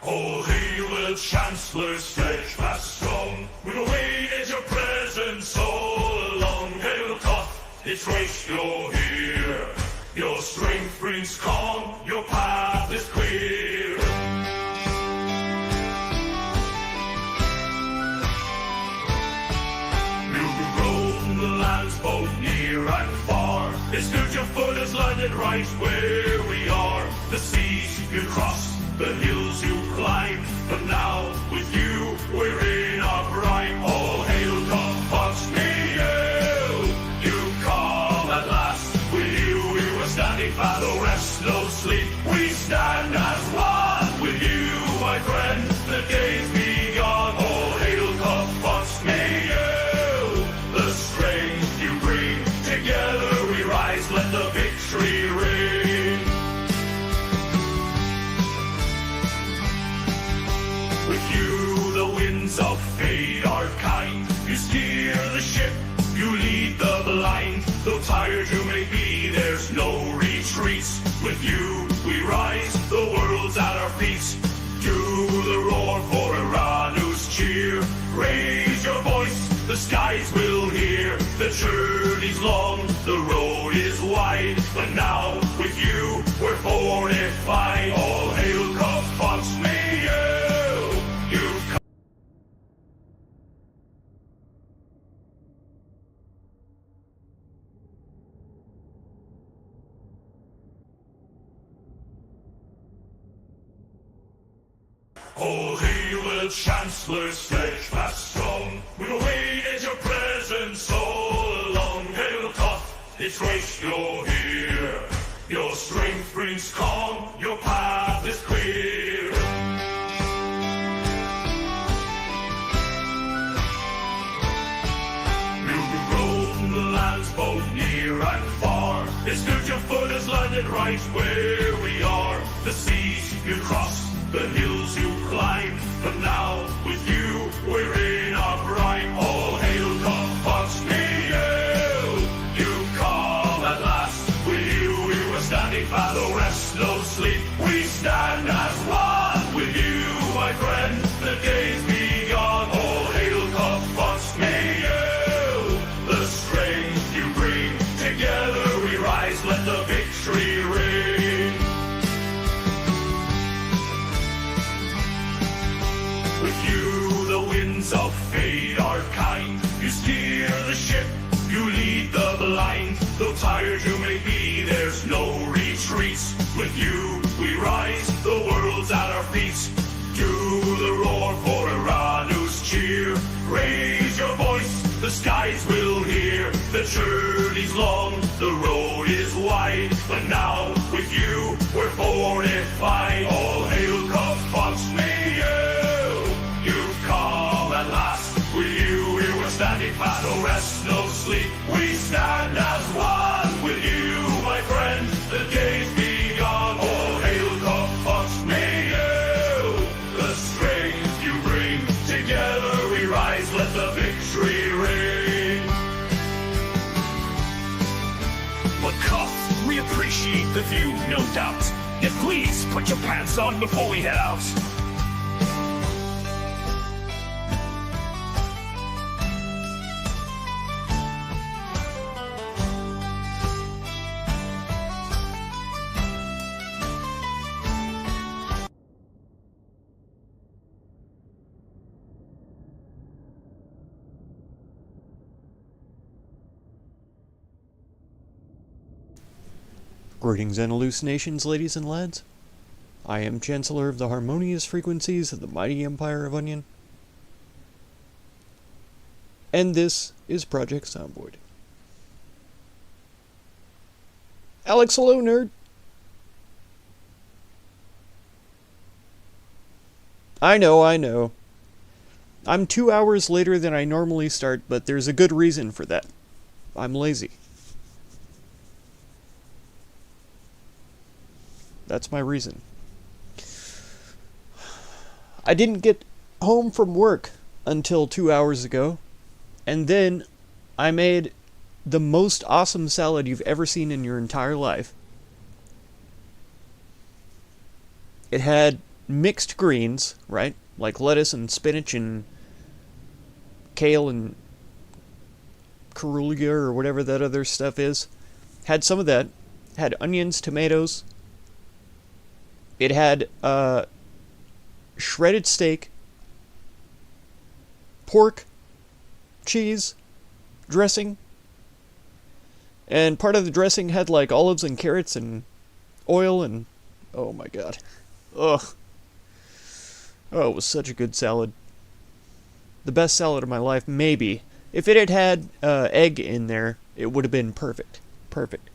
All hail the Chancellor, steadfast strong. We've awaited your presence all along. Hail Toth, it's race you're here. Your strength brings calm, your path is clear. You roam the lands both near and far. It's good your foot has landed right where we are. The seas you crossed, the hills you climbed, but now with you we're in our prime. All hail Fox Neil, you come at last. With you we were standing fast, no rest, no sleep. We stand as one with you, my friend. The day's begun. All hail Fox Neil, the strength you bring. Together we rise, let the victory ring. With you the winds of fate are kind. You steer the ship, you lead the blind. Though tired you may be, there's no retreats. With you we rise, the world's at our feet. Do the roar for Iranu's cheer. Raise your voice, the skies will hear. The journey's long, the road is wide, but now with you we're fortified. All hail Fox Mayo, you've come. All hail the Chancellor, steadfast strong. We've awaited your presence all along. Hail Toth, it's race you're here. Your strength brings calm, your path is clear. You roam the lands both near and far. It's good your foot has landed right where we are. The seas you crossed, the hills you climbed, but now with you we're in our prime. All hail Fox Neil, you come at last. With you we were standing fast, no rest, no sleep. We stand as one with you, my friend. The day's begun. All hail Fox Neil, the strength you bring. Together we rise, let the victory ring. With you the winds of fate are kind. You steer the ship, you lead the blind. Though tired you may be, there's no retreats. With you we rise, the world's at our feet. Do the roar for Iranu's cheer. Raise your voice, the skies will hear. The journey's long, the road is wide, but now with you we're fortified. All hail Fox Mayo, you've come at last. With you we were standing fast, no rest, no sleep. We stand as one with you, my friend. The day's begun. All hail Fox Mayo, the strength you bring. Together we rise, let the victory ring. McCuff, we appreciate the view, no doubt. Yet please put your pants on before we head out. Greetings and hallucinations, ladies and lads. I am Chancellor of the Harmonious Frequencies of the Mighty Empire of Onion. And this is Project Zomboid. Alex, hello, nerd! I know. I'm 2 hours later than I normally start, but there's a good reason for that. I'm lazy. That's my reason. I didn't get home from work until 2 hours ago, and then I made the most awesome salad you've ever seen in your entire life. It had mixed greens, right? Like lettuce and spinach and kale and carulia or whatever that other stuff is. Had some of that. Had onions, tomatoes. It had shredded steak, pork, cheese, dressing. And part of the dressing had like olives and carrots and oil and... oh my god. Ugh. Oh, it was such a good salad. The best salad of my life, maybe. If it had had egg in there, it would have been perfect. Perfect.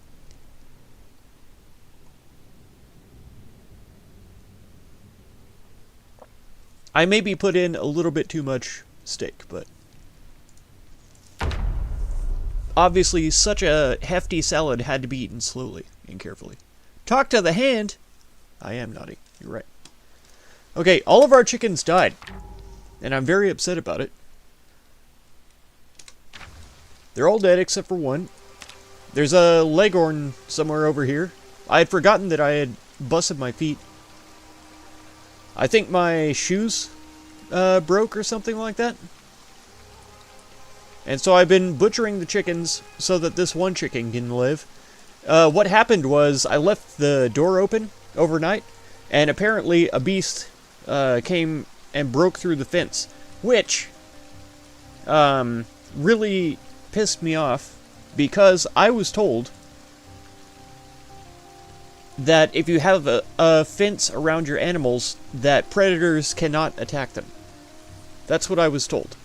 I maybe put in a little bit too much steak, but... obviously, such a hefty salad had to be eaten slowly and carefully. Talk to the hand! I am naughty. You're right. Okay, all of our chickens died. And I'm very upset about it. They're all dead except for one. There's a leghorn somewhere over here. I had forgotten that I had busted my feet. I think my shoes broke or something like that. And so I've been butchering the chickens so that this one chicken can live. What happened was I left the door open overnight, and apparently a beast came and broke through the fence, which really pissed me off because I was told that if you have a fence around your animals, that predators cannot attack them. That's what I was told.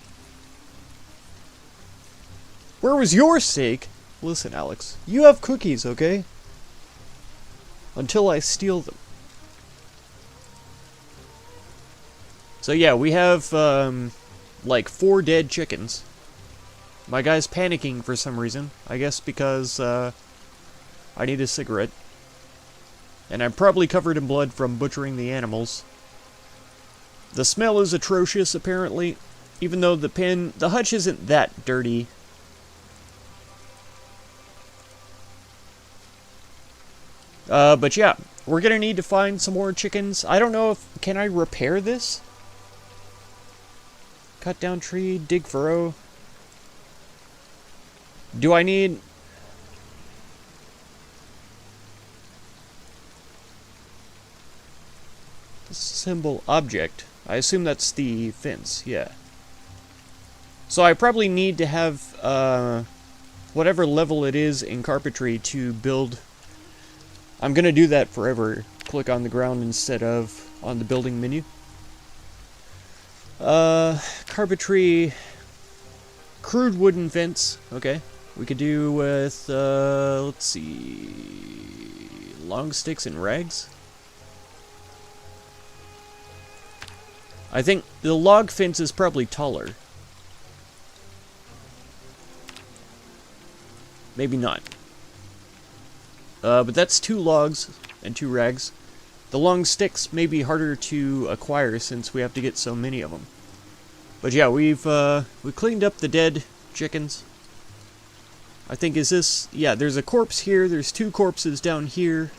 Where was your steak? Listen, Alex, you have cookies, okay? Until I steal them. So yeah, we have, like 4 dead chickens. My guy's panicking for some reason. I guess because, I need a cigarette. And I'm probably covered in blood from butchering the animals. The smell is atrocious, apparently. Even though the hutch isn't that dirty. But yeah, we're gonna need to find some more chickens. I don't know if... can I repair this? Cut down tree, dig furrow. Do I need... symbol object. I assume that's the fence, yeah. So I probably need to have, whatever level it is in carpentry to build... I'm gonna do that forever. Click on the ground instead of on the building menu. Carpentry... crude wooden fence. Okay. We could do with, let's see... long sticks and rags? I think the log fence is probably taller. Maybe not. But that's 2 logs and 2 rags. The long sticks may be harder to acquire since we have to get so many of them. But yeah, we cleaned up the dead chickens. I think, is this... yeah, there's a corpse here. There's 2 corpses down here.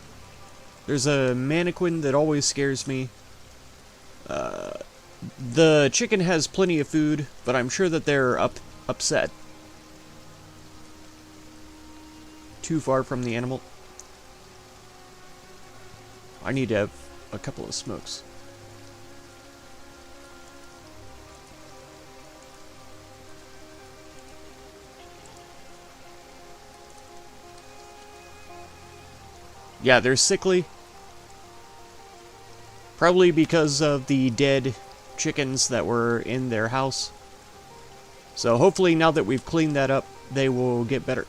There's a mannequin that always scares me. The chicken has plenty of food, but I'm sure that they're upset. Too far from the animal. I need to have a couple of smokes. Yeah, they're sickly. Probably because of the dead chickens that were in their house. So hopefully now that we've cleaned that up, they will get better.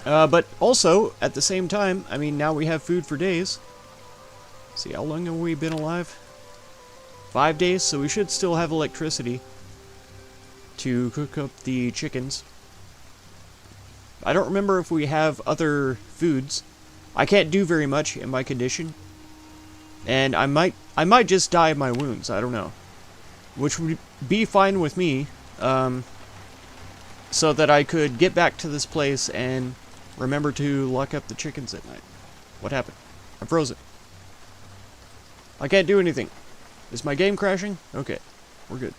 But also, at the same time, I mean, now we have food for days. See, how long have we been alive? 5 days, so we should still have electricity to cook up the chickens. I don't remember if we have other foods. I can't do very much in my condition. And I might just die of my wounds, I don't know. Which would be fine with me, so that I could get back to this place and remember to lock up the chickens at night. What happened? I'm frozen. I can't do anything. Is my game crashing? Okay, we're good.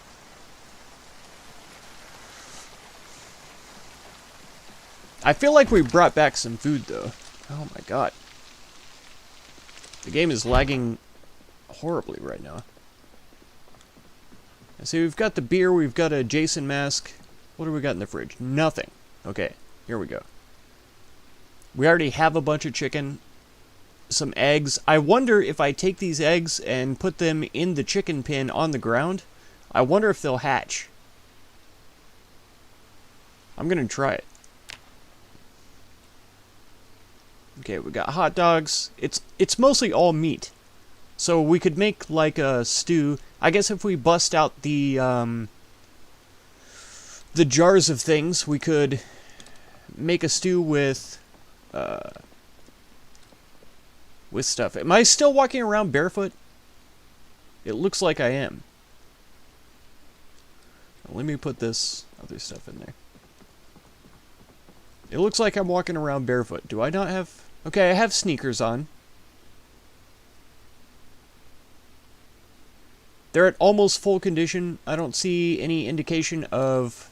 I feel like we brought back some food, though. Oh my god. The game is lagging horribly right now. So we've got the beer, we've got a Jason mask. What do we got in the fridge? Nothing. Okay, here we go. We already have a bunch of chicken. Some eggs. I wonder if I take these eggs and put them in the chicken pen on the ground, I wonder if they'll hatch. I'm gonna try it. Okay, we got hot dogs. It's mostly all meat. So we could make like a stew. I guess if we bust out the jars of things, we could make a stew with stuff. Am I still walking around barefoot? It looks like I am. Let me put this other stuff in there. It looks like I'm walking around barefoot. Do I not have... Okay, I have sneakers on. They're at almost full condition. I don't see any indication of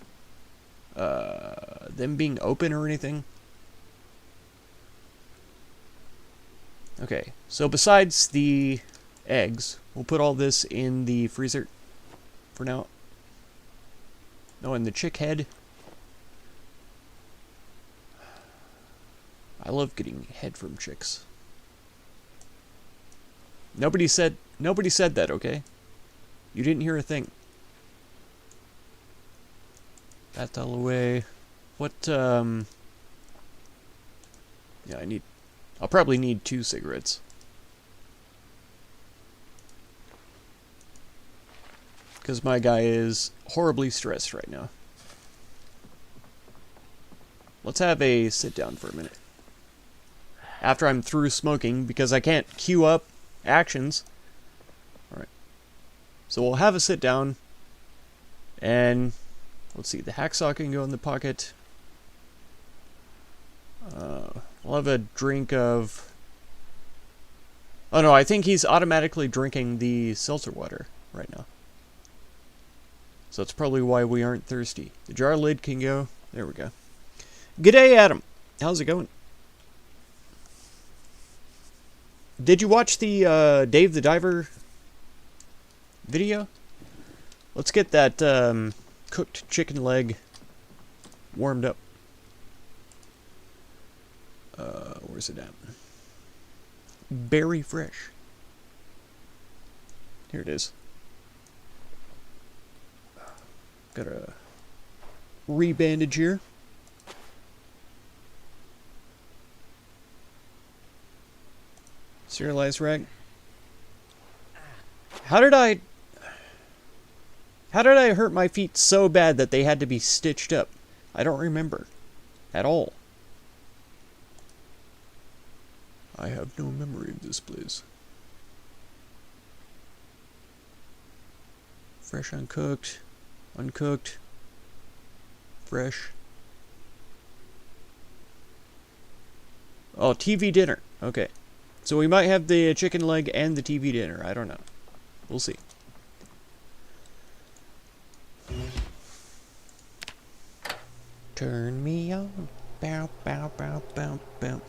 them being open or anything. Okay, so besides the eggs, we'll put all this in the freezer for now. No, in the chick head. I love getting head from chicks. Nobody said that, okay? You didn't hear a thing. That's all away. What, yeah, I'll probably need 2 cigarettes. Because my guy is horribly stressed right now. Let's have a sit down for a minute. After I'm through smoking, because I can't queue up actions. Alright. So we'll have a sit down. And let's see, the hacksaw can go in the pocket. We'll have a drink of... Oh no, I think he's automatically drinking the seltzer water right now. So that's probably why we aren't thirsty. The jar lid can go. There we go. G'day, Adam. How's it going? Did you watch the Dave the Diver video? Let's get that cooked chicken leg warmed up. Where's it at? Berry fresh. Here it is. Got a rebandage here. Serialized rag. How did I hurt my feet so bad that they had to be stitched up? I don't remember at all. I have no memory of this place. Fresh uncooked, uncooked, fresh. Oh, TV dinner. Okay. So we might have the chicken leg and the TV dinner. I don't know. We'll see. Turn me on. Bow, bow, bow, bow, bow.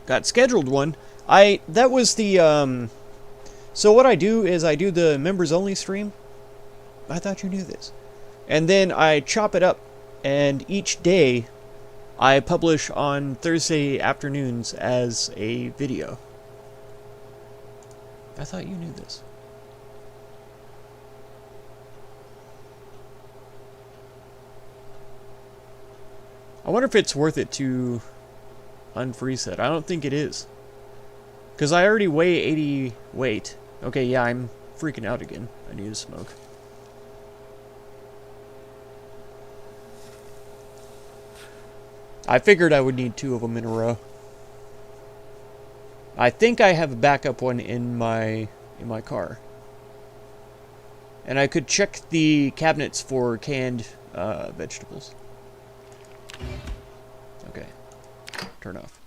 Got scheduled one. That was the, so what I do is I do the members only stream. I thought you knew this. And then I chop it up, and each day I publish on Thursday afternoons as a video. I thought you knew this. I wonder if it's worth it to unfreeze it. I don't think it is. Because I already weigh 80 weight. Okay, yeah, I'm freaking out again. I need to smoke. I figured I would need 2 of them in a row. I think I have a backup one in my car. And I could check the cabinets for canned vegetables. Okay. Turn off.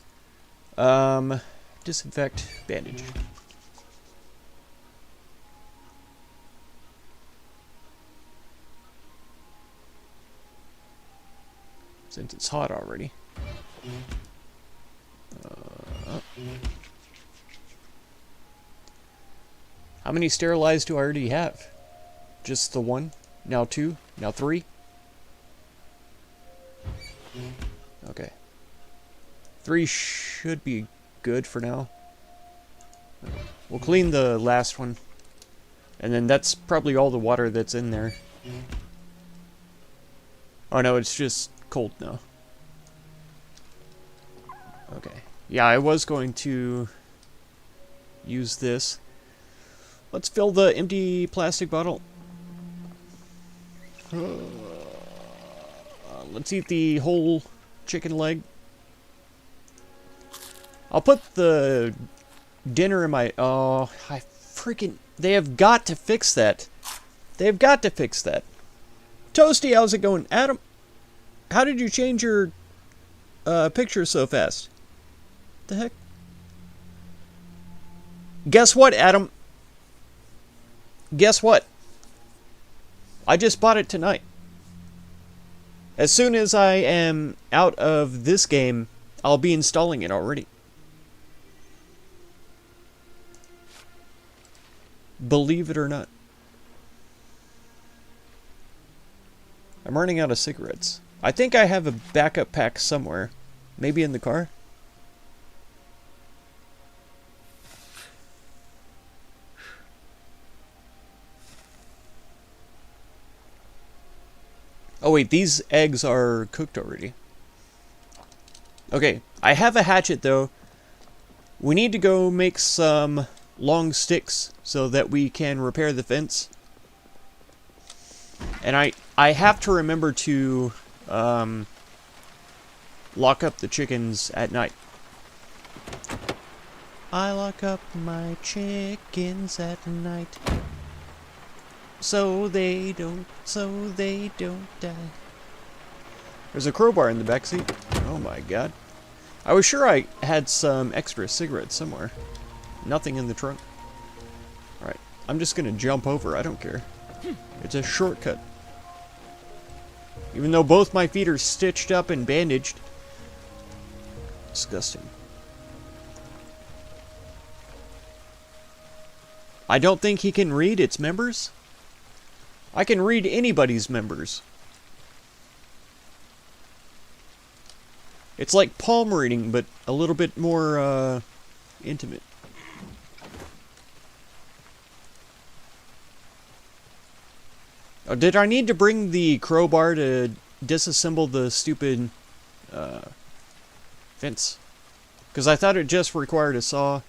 Disinfect, bandage. Since it's hot already. How many sterilized do I already have? Just the one? Now two? Now three? Okay. Three should be good for now. We'll clean the last one. And then that's probably all the water that's in there. Oh no, it's just cold now. Okay. Yeah, I was going to use this. Let's fill the empty plastic bottle. Let's eat the whole chicken leg. I'll put the dinner in my... Oh, I freaking... They have got to fix that. They have got to fix that. Toasty, how's it going? Adam, how did you change your picture so fast? The heck? Guess what, Adam? Guess what? I just bought it tonight. As soon as I am out of this game, I'll be installing it already. Believe it or not. I'm running out of cigarettes. I think I have a backup pack somewhere. Maybe in the car? Oh wait, these eggs are cooked already. Okay, I have a hatchet though. We need to go make some long sticks so that we can repair the fence. And I have to remember to lock up the chickens at night. I lock up my chickens at night so they don't die. There's a crowbar in the backseat. Oh my god. I was sure I had some extra cigarettes somewhere. Nothing in the trunk. Alright, I'm just gonna jump over, I don't care. It's a shortcut. Even though both my feet are stitched up and bandaged. Disgusting. I don't think he can read its members. I can read anybody's members. It's like palm reading, but a little bit more intimate. Oh, did I need to bring the crowbar to disassemble the stupid fence? Because I thought it just required a saw.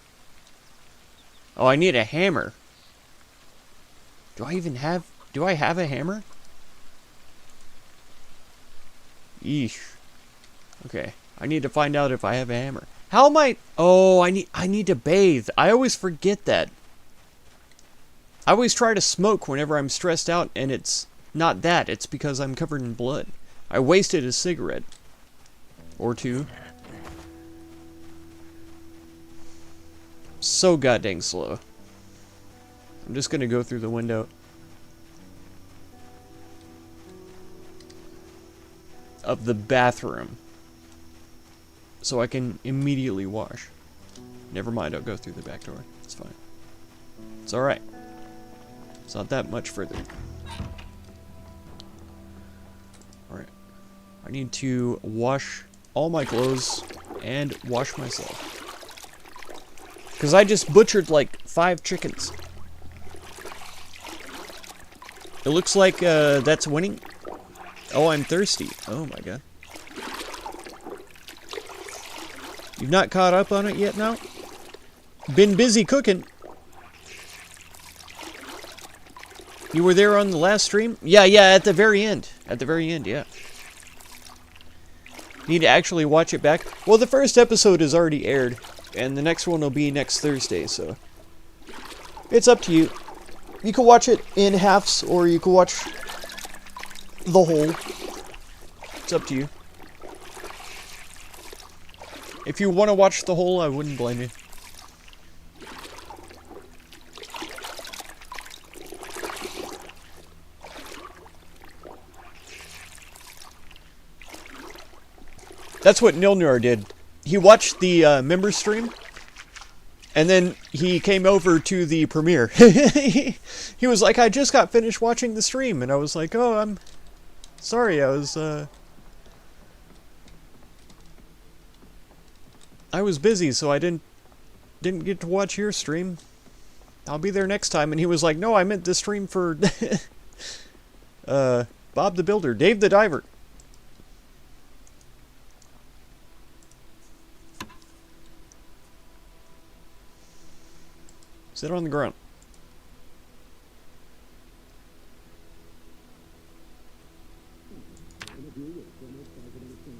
Oh, I need a hammer. Do I have a hammer? Eesh. Okay, I need to find out if I have a hammer. How am I... Oh, I need to bathe. I always forget that. I always try to smoke whenever I'm stressed out, and it's not that. It's because I'm covered in blood. I wasted a cigarette. Or two. So goddamn slow. I'm just gonna go through the window. Of the bathroom. So I can immediately wash. Never mind, I'll go through the back door. It's fine. It's alright. It's not that much further. Alright. I need to wash all my clothes and wash myself. Because I just butchered like 5 chickens. It looks like that's winning. Oh, I'm thirsty. Oh my god. You've not caught up on it yet now? Been busy cooking. You were there on the last stream? Yeah, at the very end. At the very end, yeah. Need to actually watch it back. Well, the first episode is already aired, and the next one will be next Thursday, so... It's up to you. You can watch it in halves, or you can watch the whole. It's up to you. If you want to watch the whole, I wouldn't blame you. That's what Nilnur did. He watched the member stream, and then he came over to the premiere. He was like, I just got finished watching the stream, and I was like, oh, I'm sorry, I was busy, so I didn't get to watch your stream. I'll be there next time. And he was like, no, I meant the stream for Bob the Builder, Dave the Diver. Sit on the ground.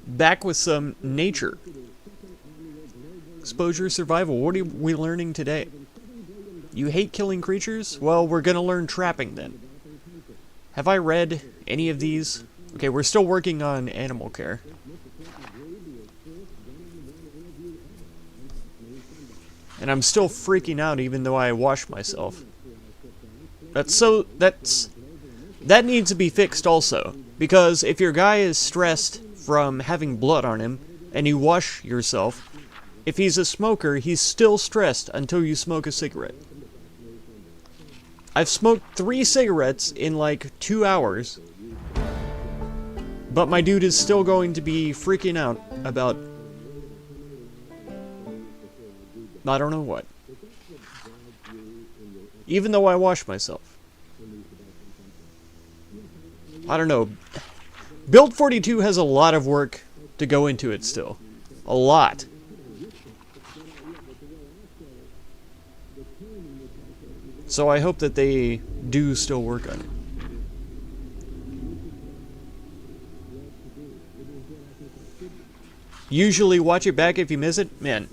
Back with some nature. Exposure survival. What are we learning today? You hate killing creatures? Well, we're gonna learn trapping then. Have I read any of these? Okay, we're still working on animal care. And I'm still freaking out even though I wash myself. That needs to be fixed also. Because if your guy is stressed from having blood on him, and you wash yourself, if he's a smoker, he's still stressed until you smoke a cigarette. I've smoked 3 cigarettes in like 2 hours, but my dude is still going to be freaking out about I don't know what. Even though I wash myself. I don't know. Build 42 has a lot of work to go into it still. A lot. So I hope that they do still work on it. Usually watch it back if you miss it. Man,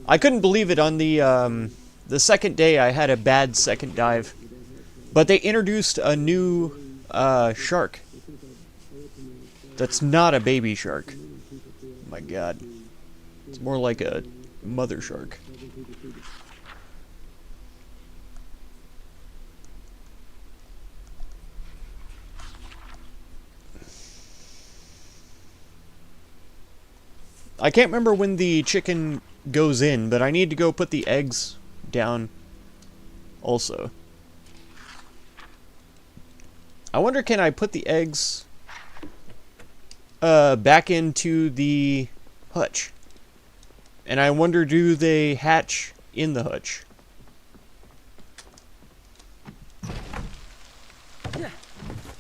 I couldn't believe it on the second day. I had a bad second dive. But they introduced a new shark. That's not a baby shark. Oh my god. It's more like a mother shark. I can't remember when the chicken goes in, but I need to go put the eggs down also. I wonder, can I put the eggs back into the hutch? And I wonder, do they hatch in the hutch?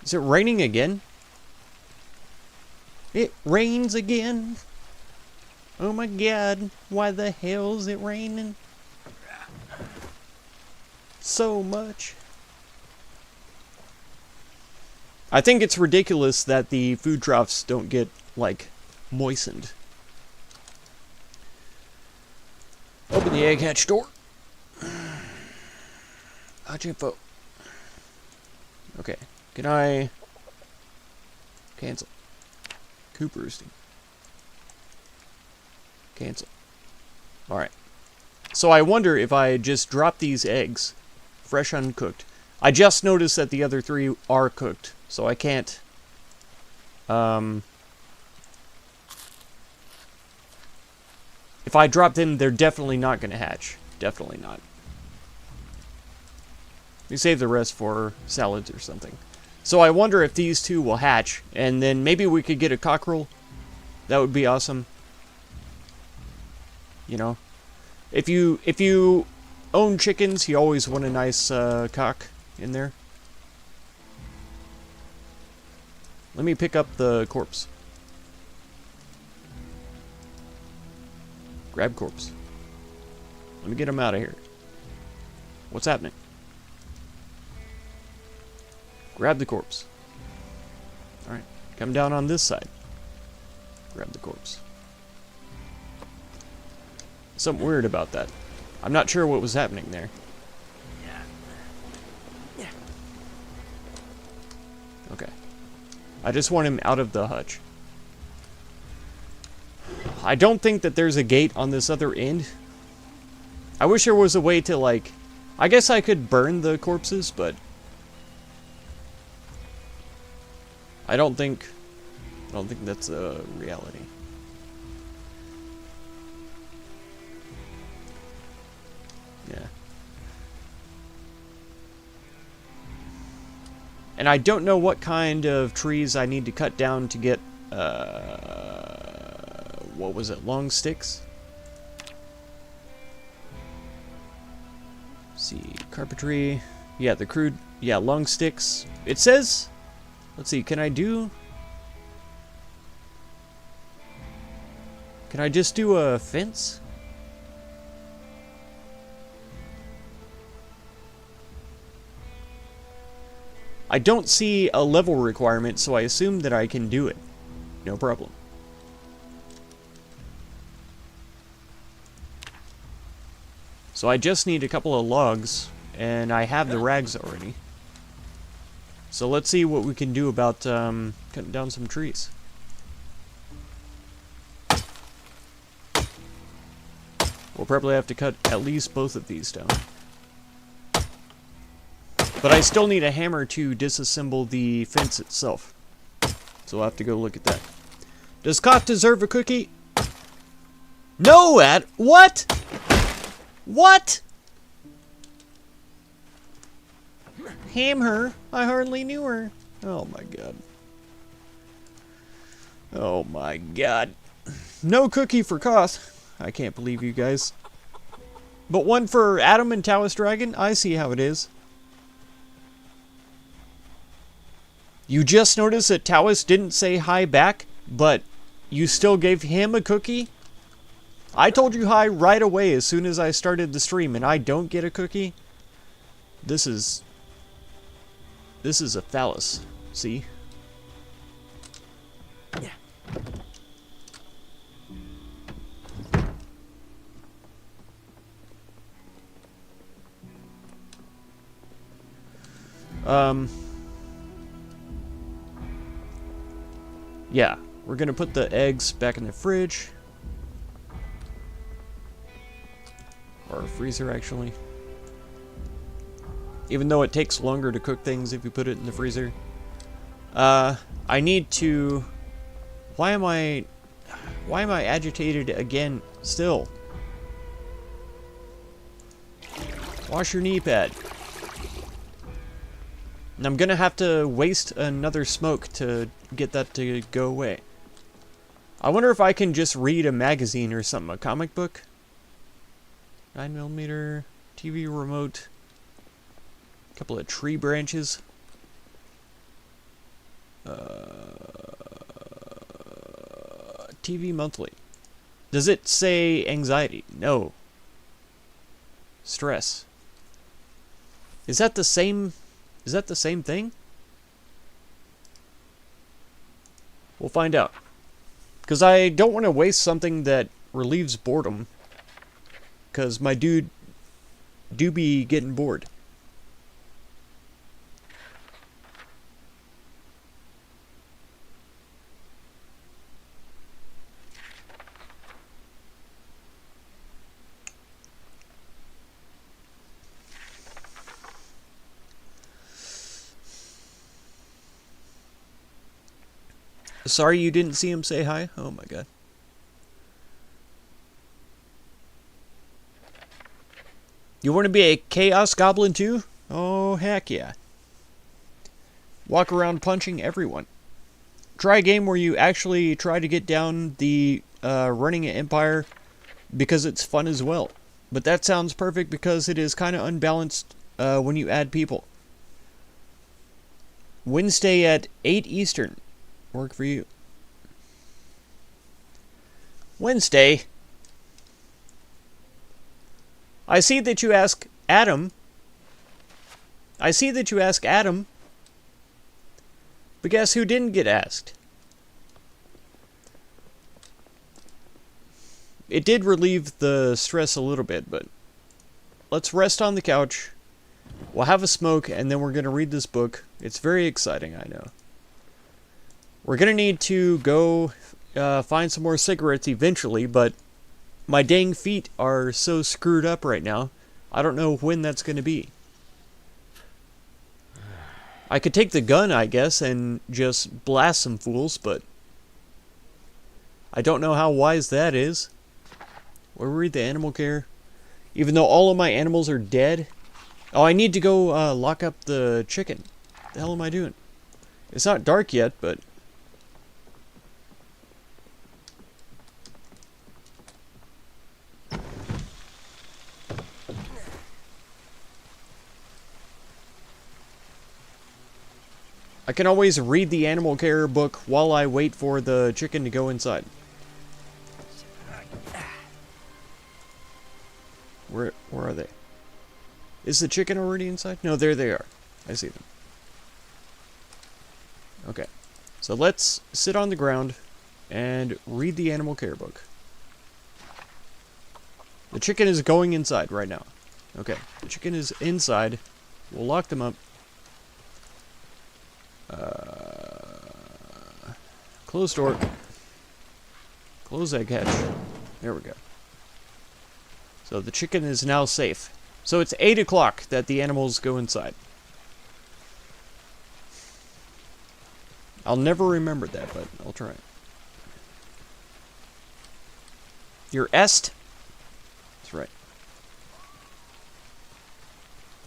Is it raining again? It rains again. Oh my god, why the hell is it raining so much? I think it's ridiculous that the food troughs don't get, like, moistened. Open the egg hatch door. Hutch info. Okay, can I cancel? Coop roosting. Cancel. Alright. So I wonder if I just drop these eggs, fresh uncooked. I just noticed that the other 3 are cooked, so I can't... If I drop them, they're definitely not going to hatch. Definitely not. We save the rest for salads or something. So I wonder if these 2 will hatch, and then maybe we could get a cockerel. That would be awesome. You know, if you own chickens, you always want a nice cock in there. Let me pick up the corpse. Grab corpse. Let me get him out of here. What's happening? Grab the corpse. Alright, come down on this side. Grab the corpse. Something weird about that. I'm not sure what was happening there. Okay. I just want him out of the hutch. I don't think that there's a gate on this other end. I wish there was a way to, like... I guess I could burn the corpses, but... I don't think that's a reality. Yeah. And I don't know what kind of trees I need to cut down to get, what was it, long sticks? Let's see, carpentry. Yeah, the crude, yeah, long sticks. It says, let's see, can I just do a fence? I don't see a level requirement, so I assume that I can do it. No problem. So I just need a couple of logs, and I have the rags already. So let's see what we can do about cutting down some trees. We'll probably have to cut at least both of these down. But I still need a hammer to disassemble the fence itself. So I'll have to go look at that. Does Koth deserve a cookie? No, what? What? Ham her? I hardly knew her. Oh my god. Oh my god. No cookie for Koth. I can't believe you guys. But one for Adam and Taoist Dragon? I see how it is. You just noticed that Taoist didn't say hi back, but you still gave him a cookie? I told you hi right away as soon as I started the stream, and I don't get a cookie? This is a phallus. See? Yeah. Yeah, we're gonna put the eggs back in the fridge. Or freezer, actually. Even though it takes longer to cook things if you put it in the freezer. I need to... Why am I agitated again still? Wash your knee pad. And I'm gonna have to waste another smoke to get that to go away. I wonder if I can just read a magazine or something, a comic book. 9mm TV remote. A couple of tree branches. TV monthly. Does it say anxiety? No. Stress. Is that the same? Is that the same thing? We'll find out. Because I don't want to waste something that relieves boredom. Because my dude do be getting bored. Sorry you didn't see him say hi? Oh my god. You want to be a Chaos Goblin too? Oh, heck yeah. Walk around punching everyone. Try a game where you actually try to get down the running an empire because it's fun as well. But that sounds perfect because it is kind of unbalanced when you add people. Wednesday at 8 Eastern. Work for you. Wednesday. I see that you ask Adam. I see that you ask Adam. But guess who didn't get asked? It did relieve the stress a little bit, but let's rest on the couch. We'll have a smoke, and then we're going to read this book. It's very exciting, I know. We're going to need to go find some more cigarettes eventually, but my dang feet are so screwed up right now. I don't know when that's going to be. I could take the gun, I guess, and just blast some fools, but I don't know how wise that is. Where read the animal care? Even though all of my animals are dead. Oh, I need to go lock up the chicken. What the hell am I doing? It's not dark yet, but... I can always read the animal care book while I wait for the chicken to go inside. Where are they? Is the chicken already inside? No, there they are. I see them. Okay. So let's sit on the ground and read the animal care book. The chicken is going inside right now. Okay. The chicken is inside. We'll lock them up. Close door. Close egg hatch. There we go. So the chicken is now safe. So it's 8 o'clock that the animals go inside. I'll never remember that, but I'll try. Your est? That's right.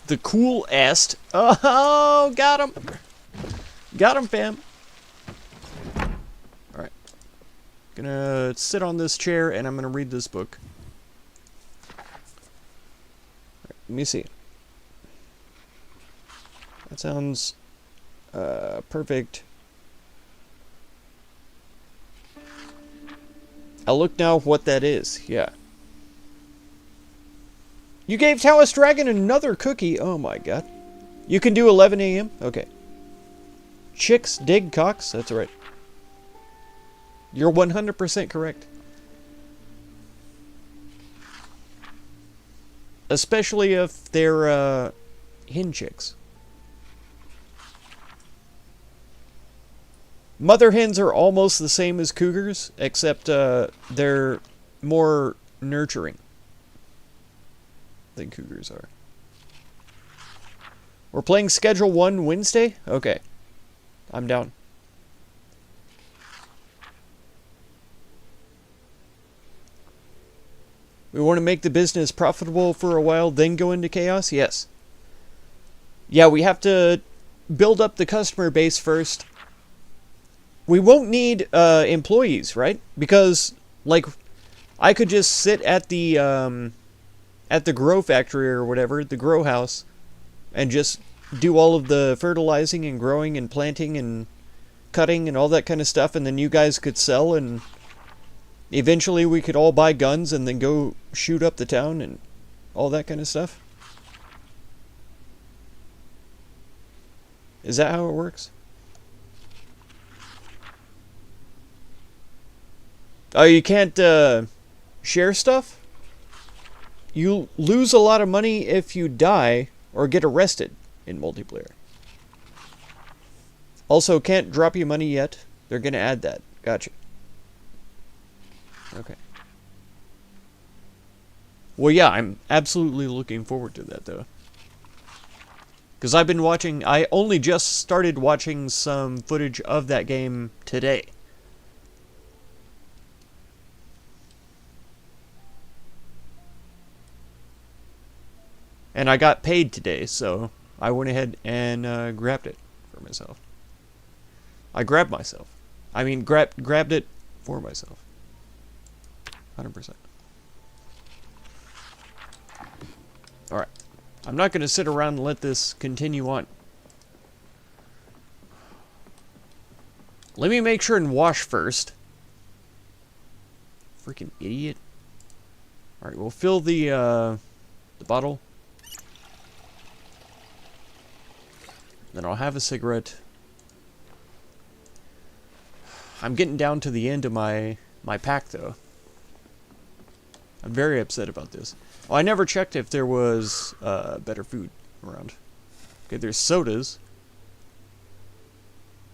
The cool est. Oh, got him. Got him, fam. Alright. Gonna sit on this chair and I'm gonna read this book. Let me see. That sounds perfect. I'll look now what that is. Yeah. You gave Taoist Dragon another cookie. Oh my god. You can do 11 a.m.? Okay. Chicks dig cocks. That's right. You're 100% correct. Especially if they're hen chicks. Mother hens are almost the same as cougars, except they're more nurturing than cougars are. We're playing Schedule 1 Wednesday? Okay. I'm down. We want to make the business profitable for a while, then go into chaos? Yes. Yeah, we have to build up the customer base first. We won't need employees, right? Because, like, I could just sit at the grow factory or whatever, the grow house, and just do all of the fertilizing and growing and planting and cutting and all that kind of stuff, and then you guys could sell, and eventually we could all buy guns and then go shoot up the town and all that kind of stuff. Is that how it works? Oh, you can't share stuff? You lose a lot of money if you die or get arrested in multiplayer. Also, can't drop you money yet. They're going to add that. Gotcha. Okay. Well, yeah, I'm absolutely looking forward to that, though. Because I've been watching... I only just started watching some footage of that game today. And I got paid today, so I went ahead and grabbed it for myself. I grabbed myself. I mean, grabbed it for myself. 100%. Alright. I'm not going to sit around and let this continue on. Let me make sure and wash first. Freaking idiot. Alright, we'll fill the bottle. Then I'll have a cigarette. I'm getting down to the end of my pack, though. I'm very upset about this. Oh, I never checked if there was better food around. Okay, there's sodas.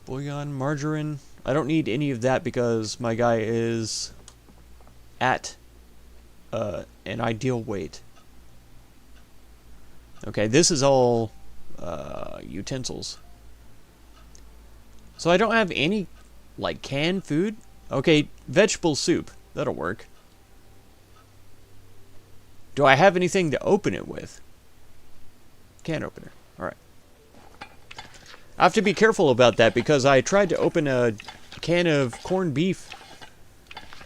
Bouillon, margarine, I don't need any of that because my guy is at an ideal weight. Okay, this is all utensils. So I don't have any, like, canned food? Okay, vegetable soup. That'll work. Do I have anything to open it with? Can opener. Alright. I have to be careful about that because I tried to open a can of corned beef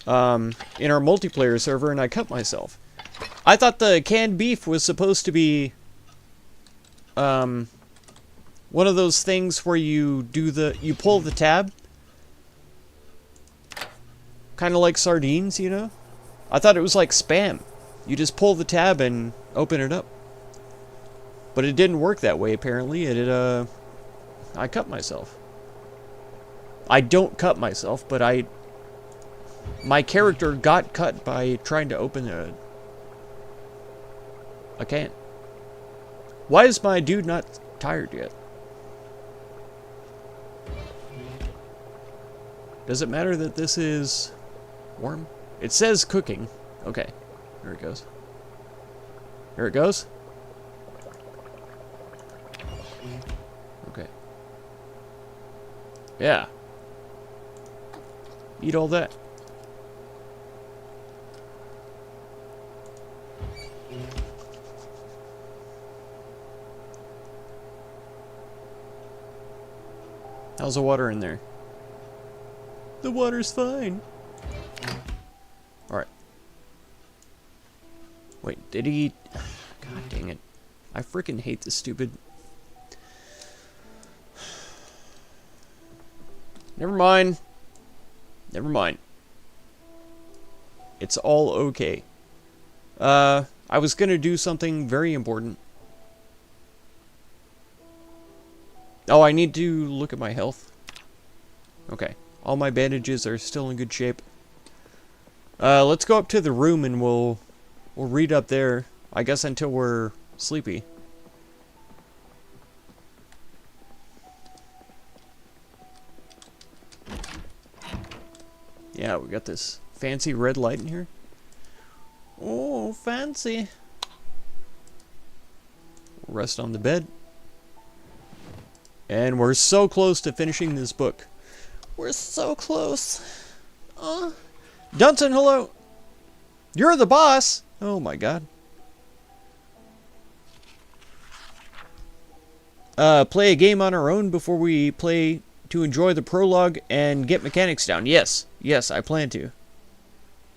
in our multiplayer server and I cut myself. I thought the canned beef was supposed to be one of those things where you pull the tab. Kind of like sardines, you know? I thought it was like Spam. You just pull the tab and open it up. But it didn't work that way, apparently. I cut myself. I don't cut myself, but my character got cut by trying to open a can. Why is my dude not tired yet? Does it matter that this is warm? It says cooking. Okay. Here it goes. Here it goes. Okay. Yeah. Eat all that. How's the water in there? The water's fine. Alright. Wait, did he... God dang it. I freaking hate this stupid... Never mind. Never mind. It's all okay. I was gonna do something very important. Oh, I need to look at my health. Okay. All my bandages are still in good shape. Let's go up to the room and we'll read up there. I guess until we're sleepy. Yeah, we got this fancy red light in here. Oh, fancy. Rest on the bed. And we're so close to finishing this book. We're so close. Dunson, hello. You're the boss. Oh my god. Play a game on our own before we play to enjoy the prologue and get mechanics down. Yes. Yes, I plan to.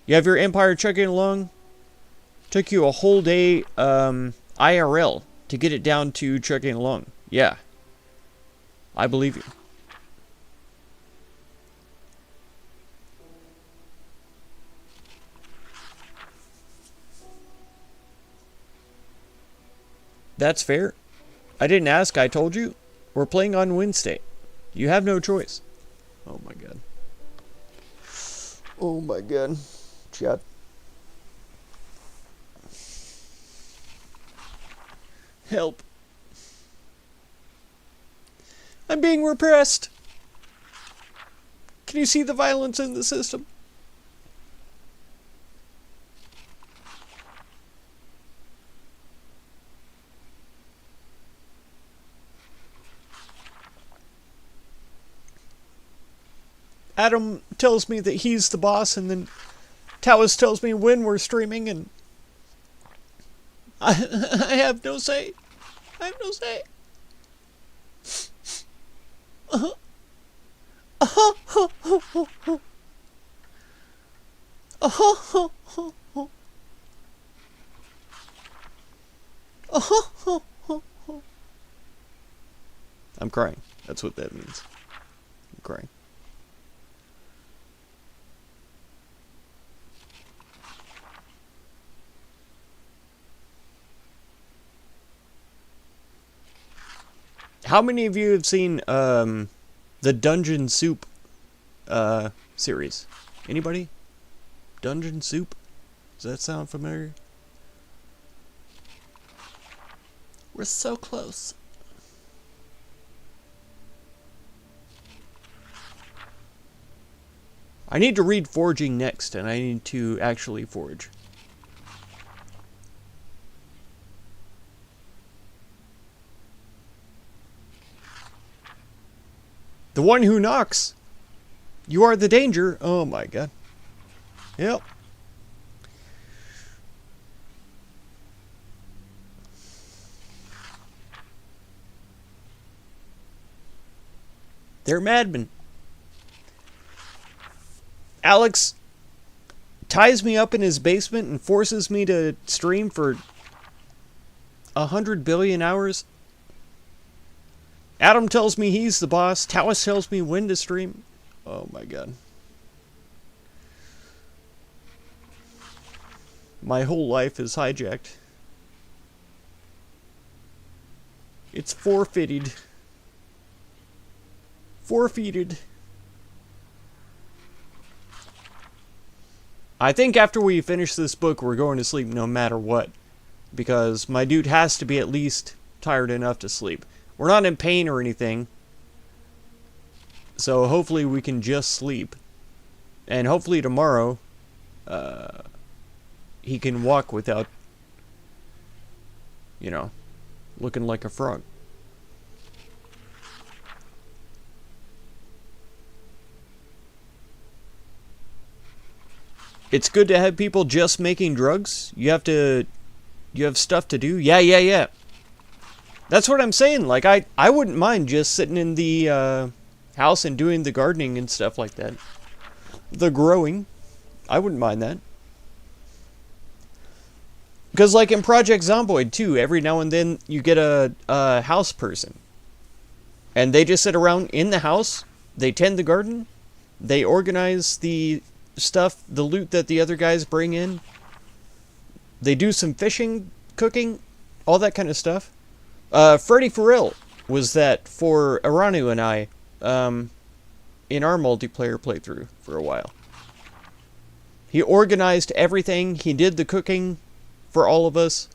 You have your empire chugging along. Took you a whole day IRL to get it down to chugging along. Yeah. I believe you. That's fair. I didn't ask, I told you. We're playing on Wednesday. You have no choice. Oh my god. Oh my god. Chat. Help. I'm being repressed. Can you see the violence in the system? Adam tells me that he's the boss, and then Taoist tells me when we're streaming, and I have no say. I have no say. I'm crying. That's what that means. I'm crying. How many of you have seen the Dungeon Soup series? Anybody? Dungeon Soup? Does that sound familiar? We're so close. I need to read forging next, and I need to actually forge. The one who knocks. You are the danger. Oh my god. Yep. They're madmen. Alex ties me up in his basement and forces me to stream for 100 billion hours. Adam tells me he's the boss. Taoist tells me when to stream. Oh my god. My whole life is hijacked. It's forfeited. Forfeited. I think after we finish this book, we're going to sleep no matter what. Because my dude has to be at least tired enough to sleep. We're not in pain or anything. So hopefully we can just sleep. And hopefully tomorrow, he can walk without, you know, looking like a frog. It's good to have people just making drugs. You have stuff to do. Yeah. That's what I'm saying. Like, I wouldn't mind just sitting in the house and doing the gardening and stuff like that. The growing. I wouldn't mind that. Because, like, in Project Zomboid, too, every now and then you get a house person. And they just sit around in the house. They tend the garden. They organize the stuff, the loot that the other guys bring in. They do some fishing, cooking, all that kind of stuff. Freddy Farrell was that for Aranu and I in our multiplayer playthrough for a while. He organized everything. He did the cooking for all of us.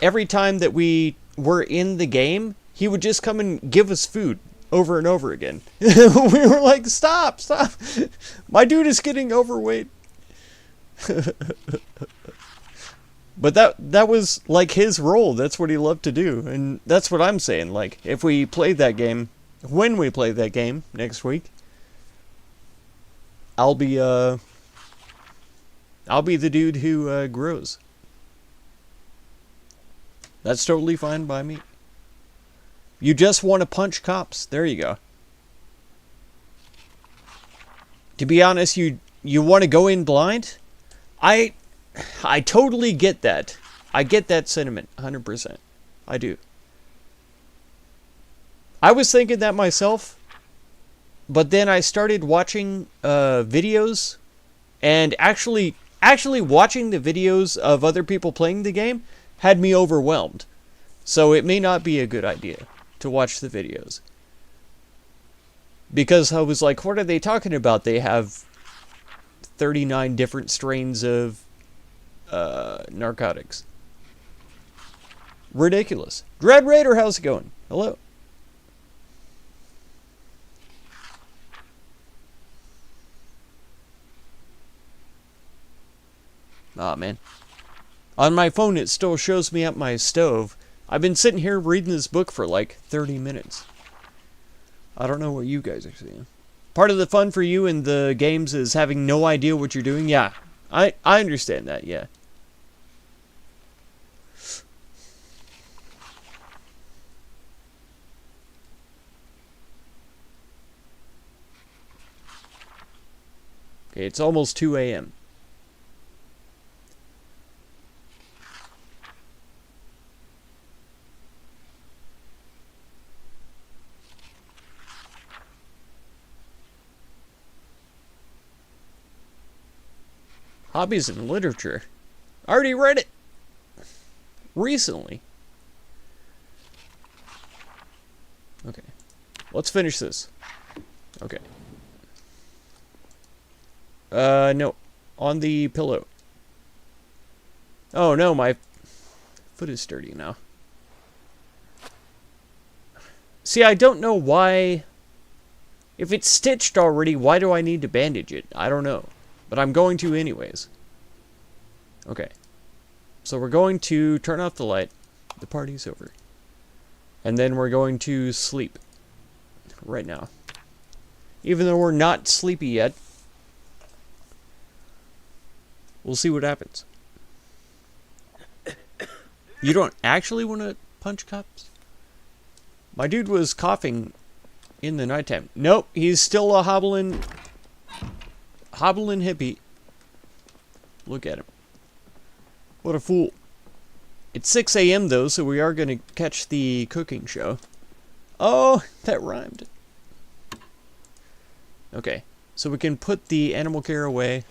Every time that we were in the game, he would just come and give us food over and over again. We were like, stop. My dude is getting overweight. But that was like his role. That's what he loved to do. And that's what I'm saying. Like, if we played that game, when we play that game next week, I'll be the dude who grows. That's totally fine by me. You just want to punch cops. There you go. To be honest, you want to go in blind? I totally get that. I get that sentiment, 100%. I do. I was thinking that myself, but then I started watching videos, and actually watching the videos of other people playing the game had me overwhelmed. So it may not be a good idea to watch the videos. Because I was like, what are they talking about? They have 39 different strains of narcotics. Ridiculous. Dread Raider, how's it going? Hello. Aw, man. On my phone, it still shows me at my stove. I've been sitting here reading this book for like 30 minutes. I don't know what you guys are seeing. Part of the fun for you in the games is having no idea what you're doing. Yeah, I understand that, yeah. Okay, it's almost 2 a.m. Hobbies in literature. I already read it. Recently. Okay. Let's finish this. Okay. No. On the pillow. Oh, no, my foot is dirty now. See, I don't know why If it's stitched already, why do I need to bandage it? I don't know. But I'm going to anyways. Okay. So we're going to turn off the light. The party's over. And then we're going to sleep. Right now. Even though we're not sleepy yet. We'll see what happens. You don't actually want to punch cops? My dude was coughing in the nighttime. Nope, he's still a hobbling hippie. Look at him. What a fool. It's 6 a.m. though, so we are going to catch the cooking show. Oh, that rhymed. Okay, so we can put the animal care away.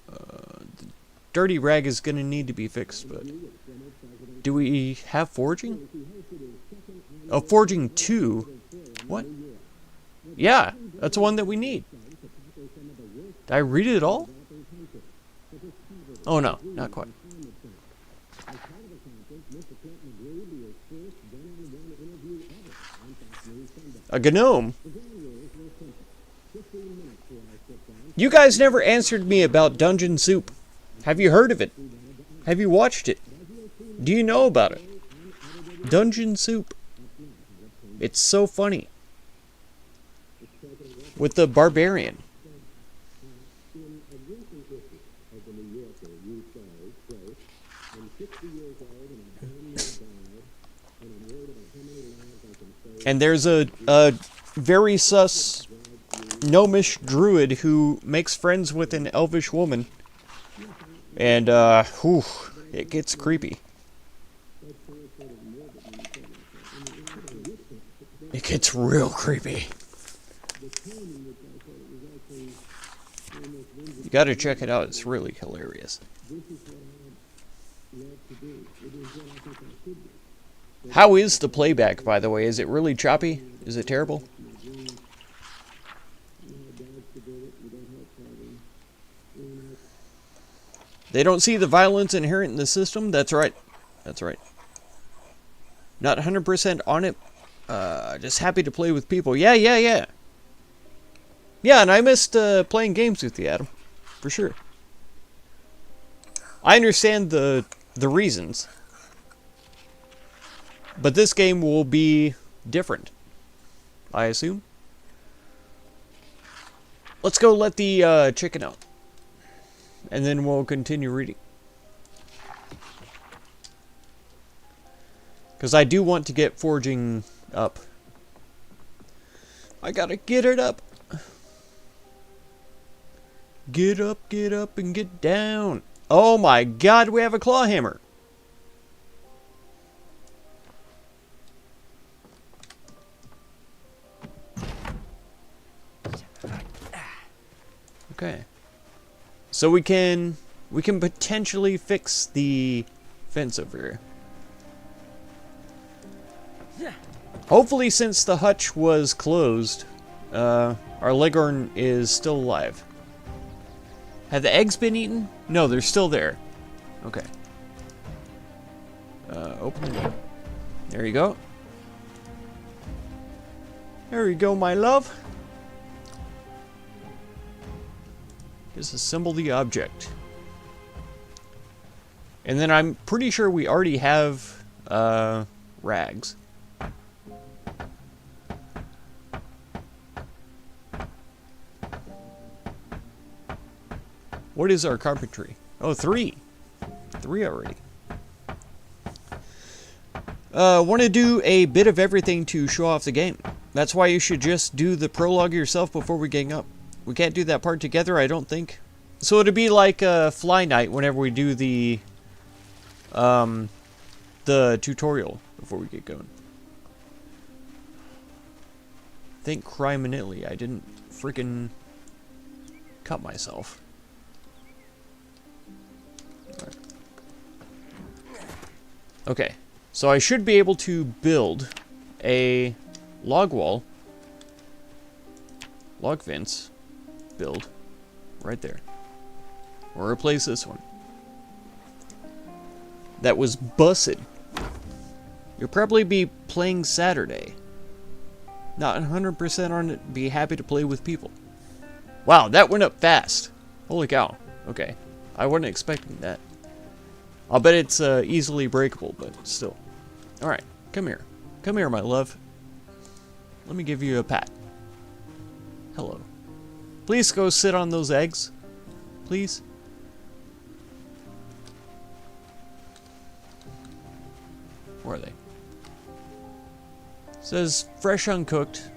The dirty rag is going to need to be fixed, but... Do we have forging? Oh, forging 2? What? Yeah, that's the one that we need. Did I read it all? Oh no, not quite. A gnome? You guys never answered me about Dungeon Soup. Have you heard of it? Have you watched it? Do you know about it? Dungeon Soup. It's so funny. With the barbarian. And there's a very sus gnomish druid who makes friends with an elvish woman. And, whew, it gets creepy. It gets real creepy. You gotta check it out, it's really hilarious. How is the playback, by the way? Is it really choppy? Is it terrible? They don't see the violence inherent in the system? That's right. That's right. Not 100% on it. Just happy to play with people. Yeah. Yeah, and I missed playing games with you, Adam. For sure. I understand the reasons. But this game will be different, I assume. Let's go let the chicken out. And then we'll continue reading. Because I do want to get forging up. I gotta get it up. Get up, and get down. Oh my god, we have a claw hammer. Okay. So we can potentially fix the fence over here. Hopefully, since the hutch was closed, our leghorn is still alive. Have the eggs been eaten? No, they're still there. Okay. Open it up. There you go. There you go, my love. Disassemble the object. And then I'm pretty sure we already have rags. What is our carpentry? Oh, 3. 3 already. Want to do a bit of everything to show off the game. That's why you should just do the prologue yourself before we gang up. We can't do that part together, I don't think. So it'd be like a fly night whenever we do the tutorial before we get going. Think crime in Italy. I didn't freaking cut myself. Right. Okay, so I should be able to build a log wall, log fence, build right there, or replace this one that was busted. You'll probably be playing Saturday. Not 100% on it. Be happy to play with people. Wow, that went up fast. Holy cow. Okay. I wasn't expecting that. I'll bet it's easily breakable, but still. Alright, come here. Come here, my love. Let me give you a pat. Hello. Please go sit on those eggs. Please. Where are they? Says fresh uncooked.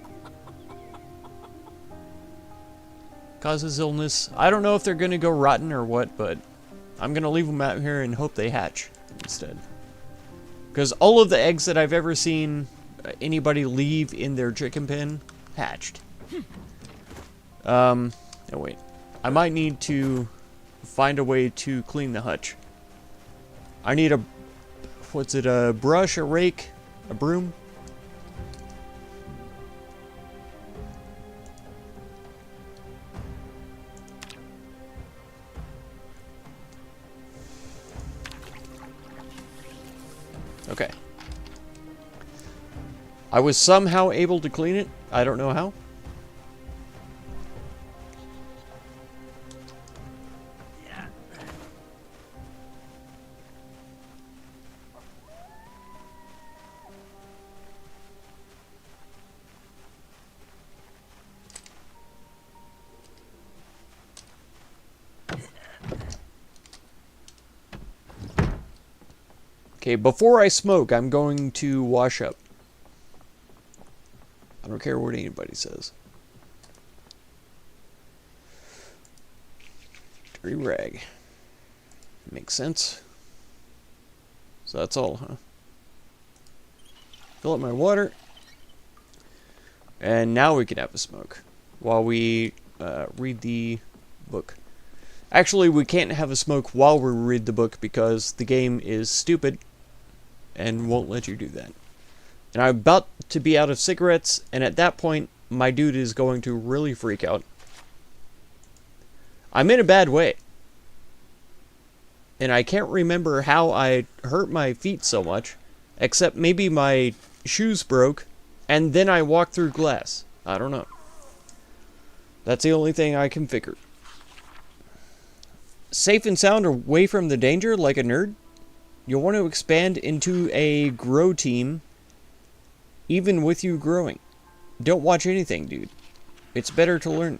Causes illness. I don't know if they're going to go rotten or what, but I'm going to leave them out here and hope they hatch instead. Because all of the eggs that I've ever seen anybody leave in their chicken pen hatched. Oh wait. I might need to find a way to clean the hutch. I need a... What's it? A brush, a rake, a broom? Okay. I was somehow able to clean it. I don't know how. Okay, before I smoke, I'm going to wash up. I don't care what anybody says. Dirty rag. Makes sense. So that's all, huh? Fill up my water. And now we can have a smoke while we read the book. Actually, we can't have a smoke while we read the book because the game is stupid and won't let you do that. And I'm about to be out of cigarettes, and at that point, my dude is going to really freak out. I'm in a bad way. And I can't remember how I hurt my feet so much, except maybe my shoes broke, and then I walked through glass. I don't know. That's the only thing I can figure. Safe and sound away from the danger like a nerd? You'll want to expand into a grow team, even with you growing. Don't watch anything, dude. It's better to learn.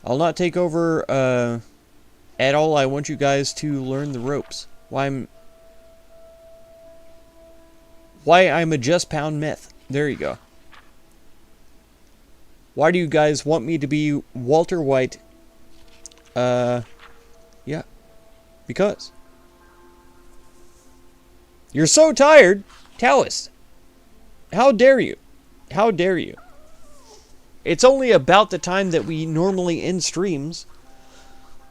I'll not take over at all. I want you guys to learn the ropes. Why I'm a just pound meth. There you go. Why do you guys want me to be Walter White? Yeah. Because. You're so tired, Taoist. How dare you? How dare you? It's only about the time that we normally end streams.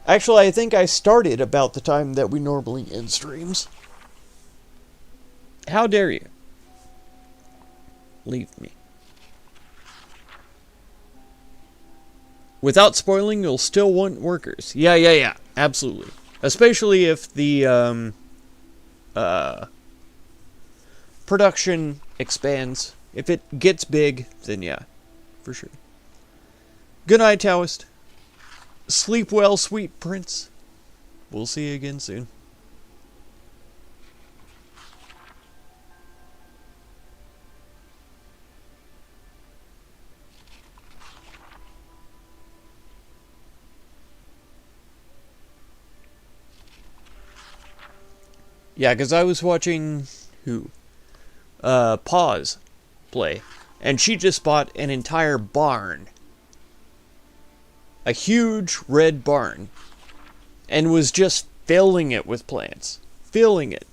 Actually, I think I started about the time that we normally end streams. How dare you? Leave me. Without spoiling, you'll still want workers. Yeah. Absolutely. Especially if the, production expands. If it gets big, then yeah, for sure. Good night, Taoist. Sleep well, sweet prince. We'll see you again soon. Yeah, because I was watching... Who? Pause play, and she just bought an entire barn, a huge red barn, and was just filling it with plants, filling it.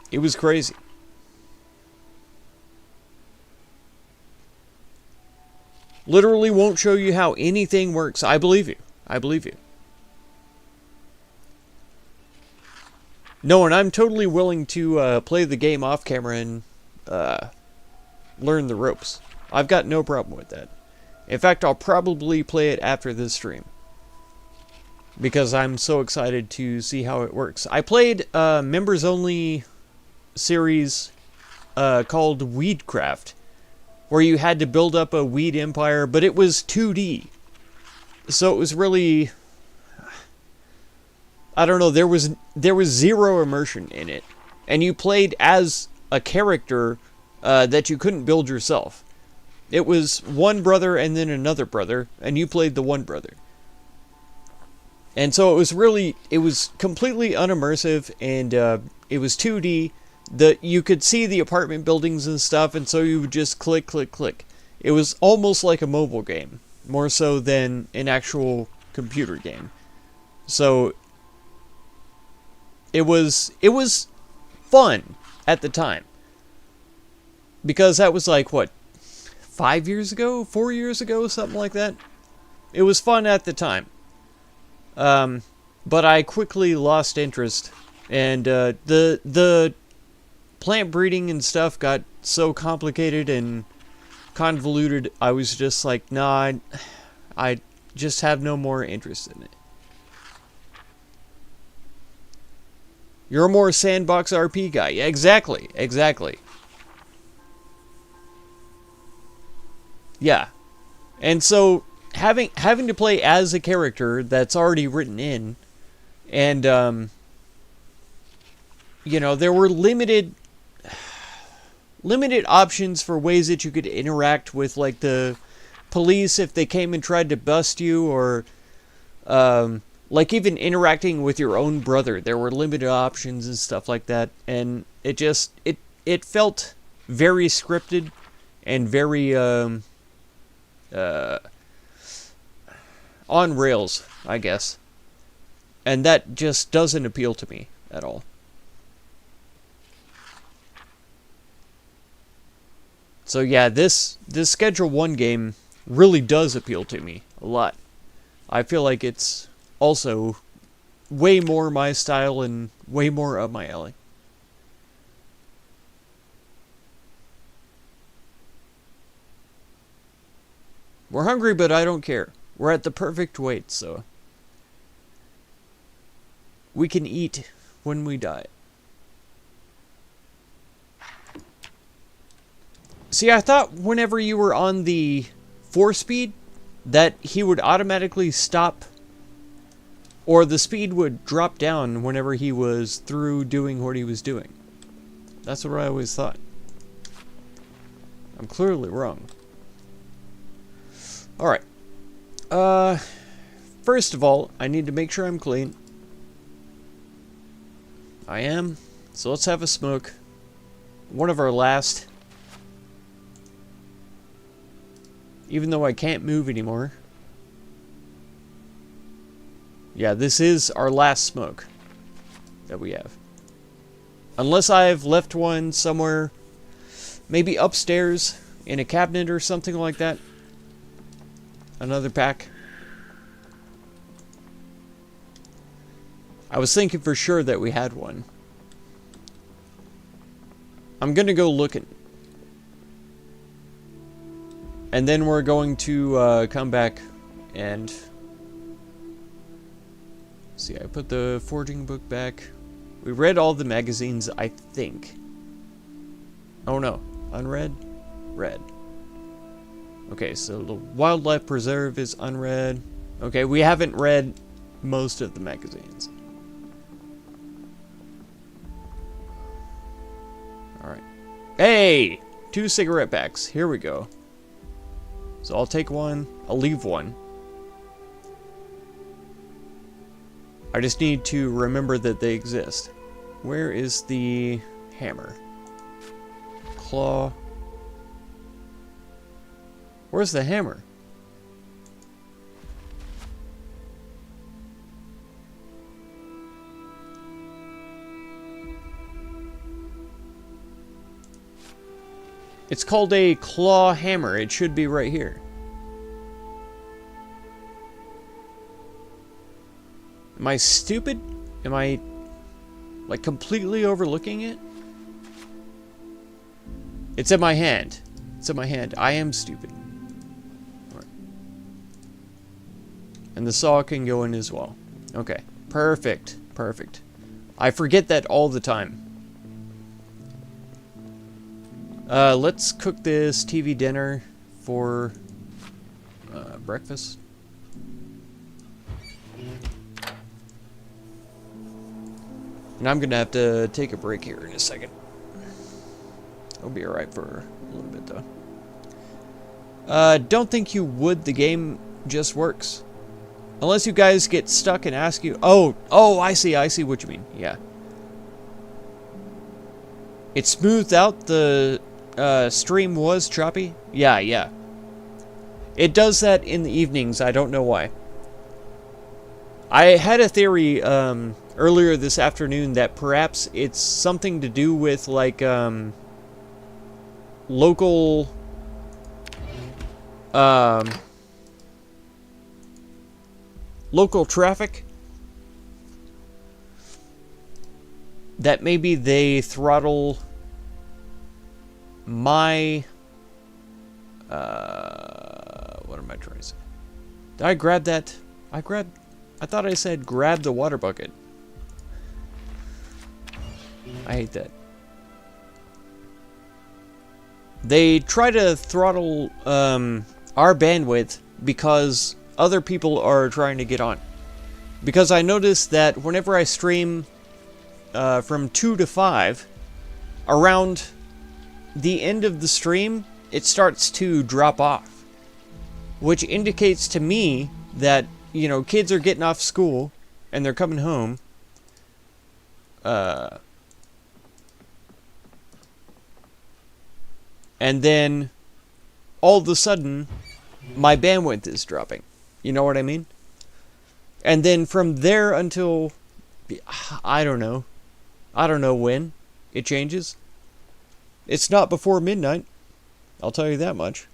It was crazy. Literally won't show you how anything works. I believe you. I believe you. No, and I'm totally willing to play the game off camera and learn the ropes. I've got no problem with that. In fact, I'll probably play it after this stream. Because I'm so excited to see how it works. I played members-only series called Weedcraft, where you had to build up a weed empire, but it was 2D. So it was really, I don't know, there was zero immersion in it. And you played as a character that you couldn't build yourself. It was one brother and then another brother, and you played the one brother. And so it was completely unimmersive, and it was 2D. You could see the apartment buildings and stuff, and so you would just click, click, click. It was almost like a mobile game, more so than an actual computer game. So it was fun at the time. Because that was like, what, 5 years ago? 4 years ago? Something like that? It was fun at the time. But I quickly lost interest. And the plant breeding and stuff got so complicated and convoluted, I was just like, nah, I just have no more interest in it. You're a more sandbox RP guy. Yeah, exactly. Yeah. And so having to play as a character that's already written in, and you know, there were limited options for ways that you could interact with, like, the police if they came and tried to bust you, or like even interacting with your own brother. There were limited options and stuff like that, and it just it felt very scripted and very on rails, I guess. And that just doesn't appeal to me at all. So yeah, this Schedule 1 game really does appeal to me a lot. I feel like it's also way more my style and way more up my alley. We're hungry, but I don't care. We're at the perfect weight, so we can eat when we die. See, I thought whenever you were on the 4-speed that he would automatically stop, or the speed would drop down whenever he was through doing what he was doing. That's what I always thought. I'm clearly wrong. Alright. First of all, I need to make sure I'm clean. I am. So let's have a smoke. One of our last. Even though I can't move anymore. Yeah, this is our last smoke that we have. Unless I've left one somewhere, maybe upstairs in a cabinet or something like that. Another pack. I was thinking for sure that we had one. I'm gonna go looking. And then we're going to come back and... See, I put the forging book back. We read all the magazines, I think. Oh no, unread? Read. Okay, so the Wildlife Preserve is unread. Okay, we haven't read most of the magazines. Alright. Hey! 2 cigarette packs. Here we go. So I'll take one. I'll leave one. I just need to remember that they exist. Where is the hammer? Claw. Where's the hammer? It's called a claw hammer. It should be right here. Am I stupid? Am I, like, completely overlooking it? It's in my hand. It's in my hand. I am stupid. Right. And the saw can go in as well. Okay. Perfect. Perfect. I forget that all the time. Let's cook this TV dinner for breakfast. And I'm gonna have to take a break here in a second. I'll be alright for a little bit though. Don't think you would. The game just works. Unless you guys get stuck and ask you... Oh, I see what you mean. Yeah. It smoothed out. The stream was choppy. Yeah. It does that in the evenings. I don't know why. I had a theory earlier this afternoon that perhaps it's something to do with like local local traffic, that maybe they throttle my what am I trying to say? Did I grab that? I thought I said grab the water bucket. I hate that. They try to throttle our bandwidth because other people are trying to get on. Because I noticed that whenever I stream from 2 to 5, around the end of the stream, it starts to drop off. Which indicates to me that, you know, kids are getting off school and they're coming home. And then, all of a sudden, my bandwidth is dropping. You know what I mean? And then from there until, I don't know when it changes. It's not before midnight. I'll tell you that much.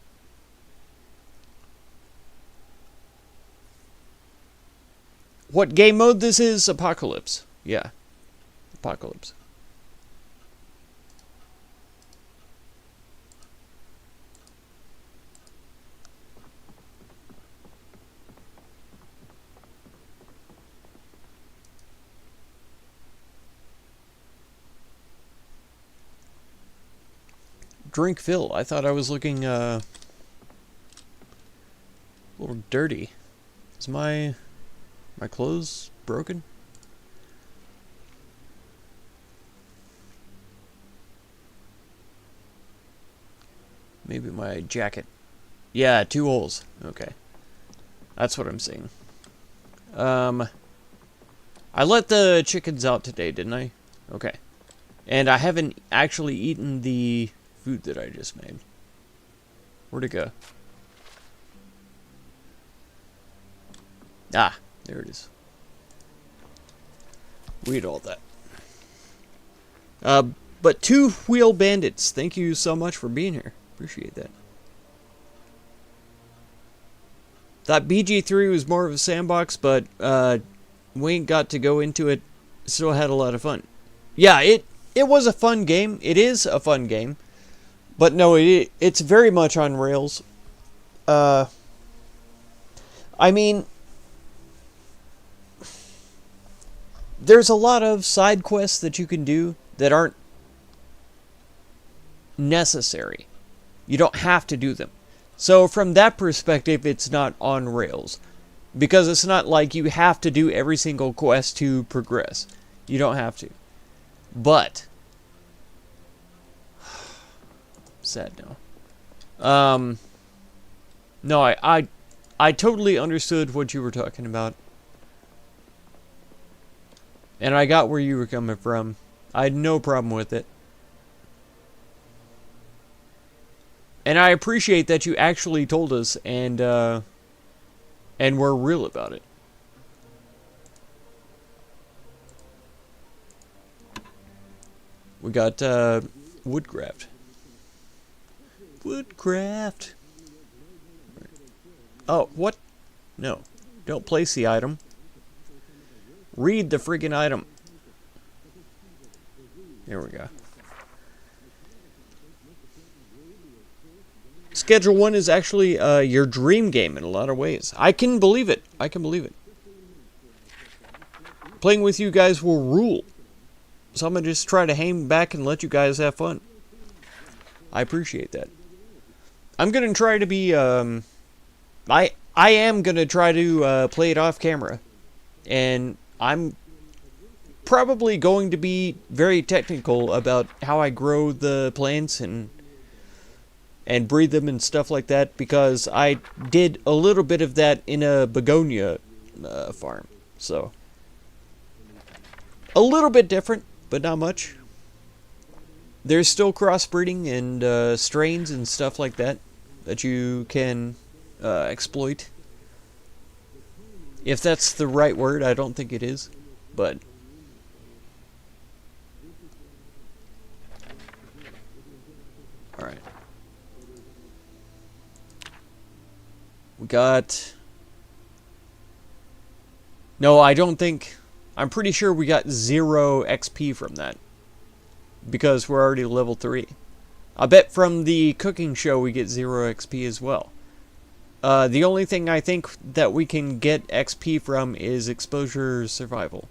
What game mode this is? Apocalypse. Yeah. Apocalypse. Drink Phil. I thought I was looking a little dirty. Is my clothes broken? Maybe my jacket. Yeah, 2 holes. Okay. That's what I'm seeing. I let the chickens out today, didn't I? Okay. And I haven't actually eaten the food that I just made. Where'd it go? Ah, there it is. We ate all that. But 2 Wheel Bandits, thank you so much for being here. Appreciate that. Thought BG3 was more of a sandbox, but we ain't got to go into it. Still had a lot of fun. Yeah, it was a fun game. It is a fun game. But no, it's very much on rails. I mean, there's a lot of side quests that you can do that aren't necessary. You don't have to do them. So from that perspective, it's not on rails. Because it's not like you have to do every single quest to progress. You don't have to. But sad now. No, I totally understood what you were talking about. And I got where you were coming from. I had no problem with it. And I appreciate that you actually told us and were real about it. We got woodcraft. Woodcraft. Oh, what? No. Don't place the item. Read the friggin' item. There we go. Schedule 1 is actually your dream game in a lot of ways. I can believe it. I can believe it. Playing with you guys will rule. So I'm going to just try to hang back and let you guys have fun. I appreciate that. I'm gonna try to be, I am gonna try to play it off camera. And I'm probably going to be very technical about how I grow the plants and breed them and stuff like that, because I did a little bit of that in a begonia farm. So, a little bit different, but not much. There's still crossbreeding and strains and stuff like that you can exploit. If that's the right word, I don't think it is, but all right. We got... No, I don't think... I'm pretty sure we got 0 XP from that, because we're already level 3. I bet from the cooking show we get 0 XP as well. The only thing I think that we can get XP from is exposure survival.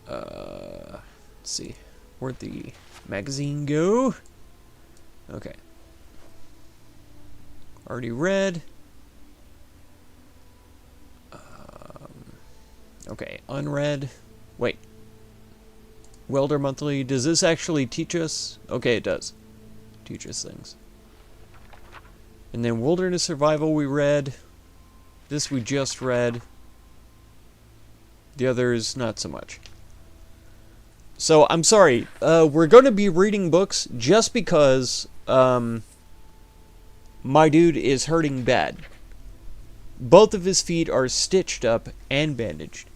Let's see. Where'd the magazine go? Okay. Already read. Okay, unread. Wait. Welder Monthly. Does this actually teach us? Okay, it does. Teach us things. And then Wilderness Survival we read. This we just read. The others, not so much. So, I'm sorry. We're going to be reading books just because my dude is hurting bad. Both of his feet are stitched up and bandaged.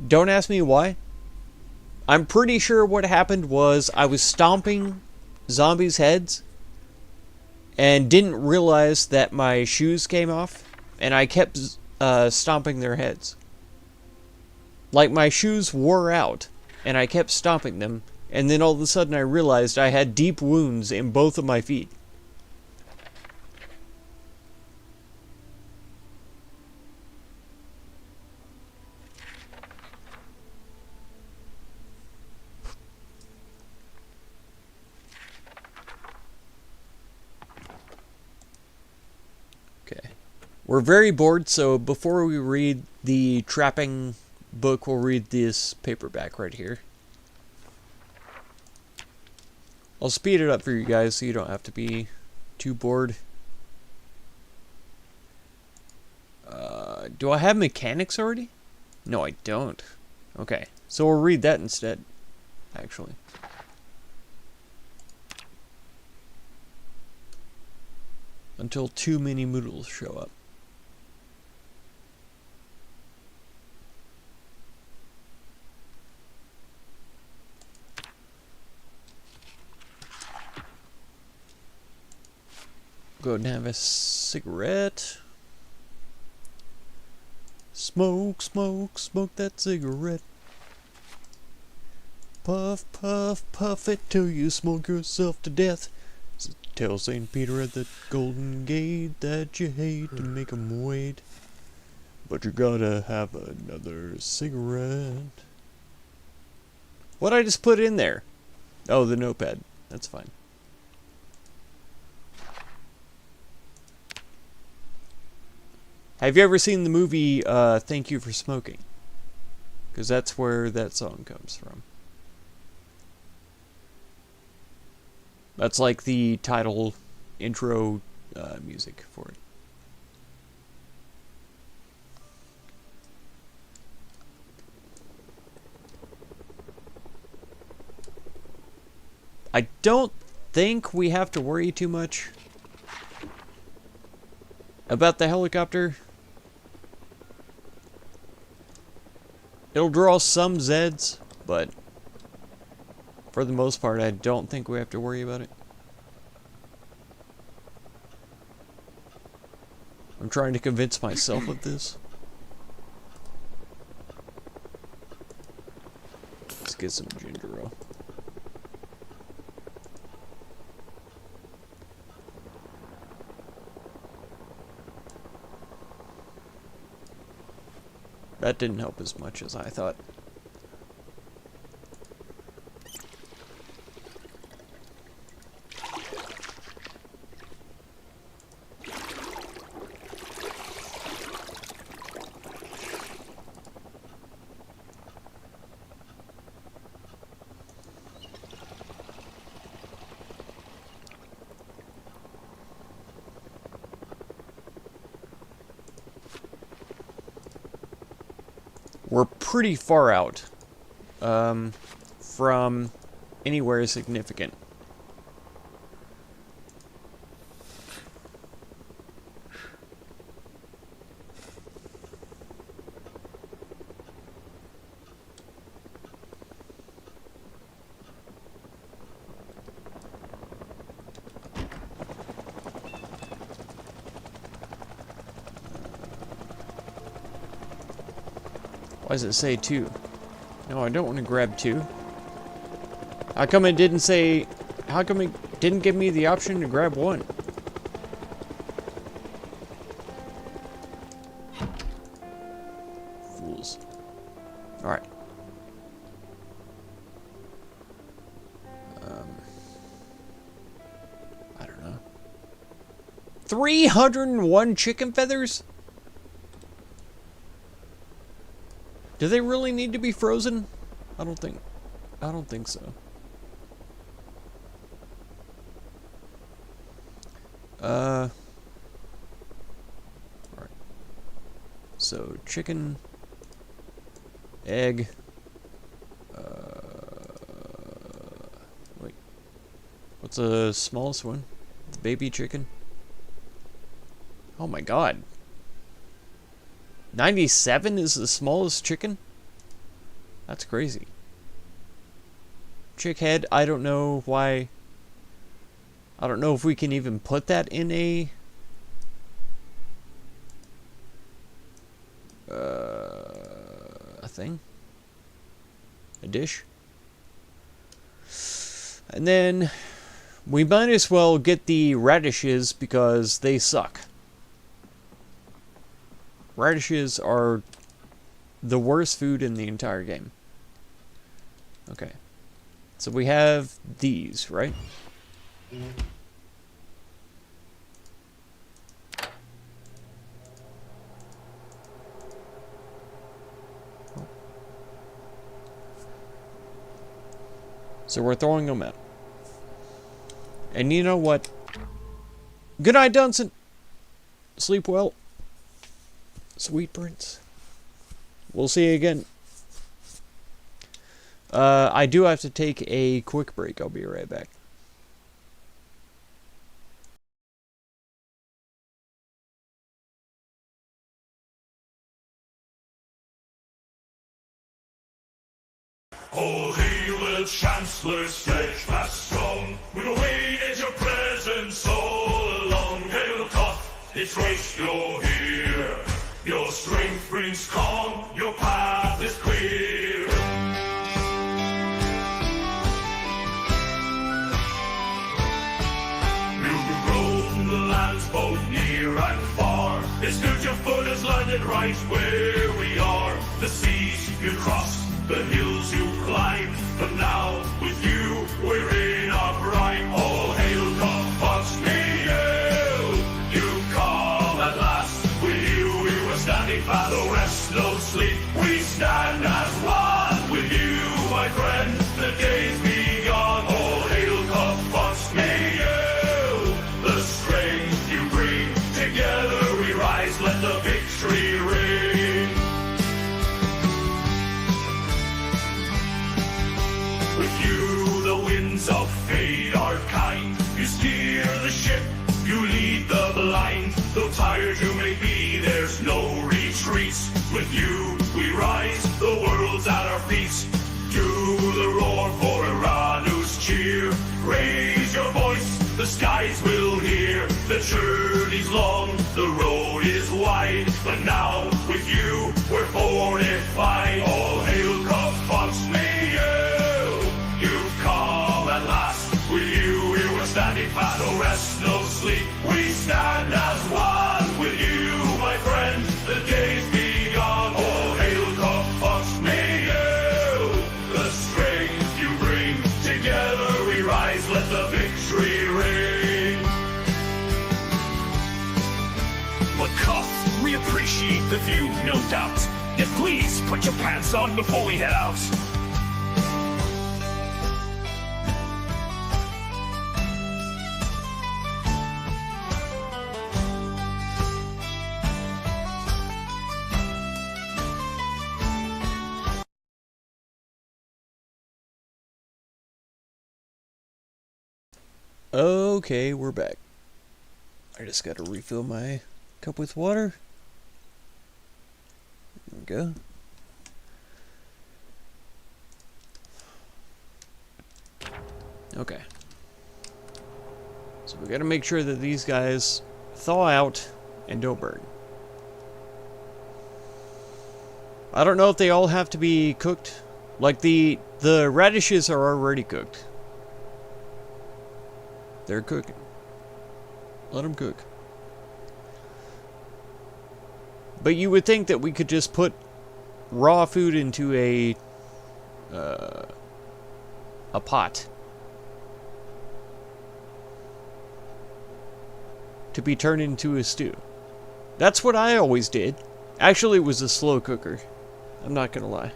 Don't ask me why. I'm pretty sure what happened was I was stomping zombies' heads and didn't realize that my shoes came off, and I kept stomping their heads. Like, my shoes wore out, and I kept stomping them, and then all of a sudden I realized I had deep wounds in both of my feet. Okay. We're very bored, so before we read the trapping book, we'll read this paperback right here. I'll speed it up for you guys so you don't have to be too bored. Do I have mechanics already? No, I don't. Okay, so we'll read that instead, actually. Until too many moodles show up. Go ahead and have a cigarette. Smoke, smoke, smoke that cigarette. Puff, puff, puff it till you smoke yourself to death. Tell St. Peter at the Golden Gate that you hate to make him wait, but you gotta have another cigarette. What'd I just put in there? Oh, the notepad. That's fine. Have you ever seen the movie Thank You for Smoking? Because that's where that song comes from. That's like the title intro music for it. I don't think we have to worry too much about the helicopter. It'll draw some Zeds, but for the most part, I don't think we have to worry about it. I'm trying to convince myself of this. Let's get some ginger ale. That didn't help as much as I thought. we're pretty far out from anywhere significant. Why does it say 2? No, I don't want to grab 2. How come it didn't say... How come it didn't give me the option to grab 1? Fools. Alright. I don't know. 301 chicken feathers? Do they really need to be frozen? I don't think so. Alright. So chicken, egg, wait. What's the smallest one? The baby chicken? Oh my god. 97 is the smallest chicken? That's crazy. Chick head, I don't know why. I don't know if we can even put that in a thing. A dish. And then we might as well get the radishes because they suck. Radishes are the worst food in the entire game. Okay. So we have these, right? So we're throwing them out. And you know what? Good night, Dunson. Sleep well. Sweet prince. We'll see you again. I do have to take a quick break. I'll be right back. Oh, hail the Chancellor, steadfast strong. We've awaited your presence so long. Hail tough, it's grace you're here. Your strength brings calm, your path is clear. You've roamed the lands both near and far. It's good your foot has landed right where we are. The seas you crossed, the hills you climbed, but now with you we're in our prime. All hail Fox Neil, you come at last. With you we were standing fast, no rest, no sleep. We stand as one with you, my friend. The days be gone. All hail Fox Neil, the strength you bring. Together we rise, let the victory ring. With you, the winds of fate are kind. You steer the ship, you lead the blind. Though tired you may be, there's no retreats. With you, we rise, the world's at our feet. Do the roar for Iranu's cheer. Raise your voice, the skies will hear. The journey's long, the road is wide. But now, with you, we're fortified. All hail Fox Neil, you've come at last. With you, we were standing fast, no rest, no sleep. We stand as one with you, my friend. The days be gone. All hail Fox Neil, the strength you bring. Together we rise, let the victory ring. McCuff, we appreciate the view, no doubt. Yet please put your pants on before we head out. Okay, we're back. I just gotta refill my cup with water. There we go. Okay. So we gotta make sure that these guys thaw out and don't burn. I don't know if they all have to be cooked. Like the radishes are already cooked. They're cooking. Let them cook. But you would think that we could just put raw food into a pot to be turned into a stew. That's what I always did. Actually, it was a slow cooker. I'm not gonna lie.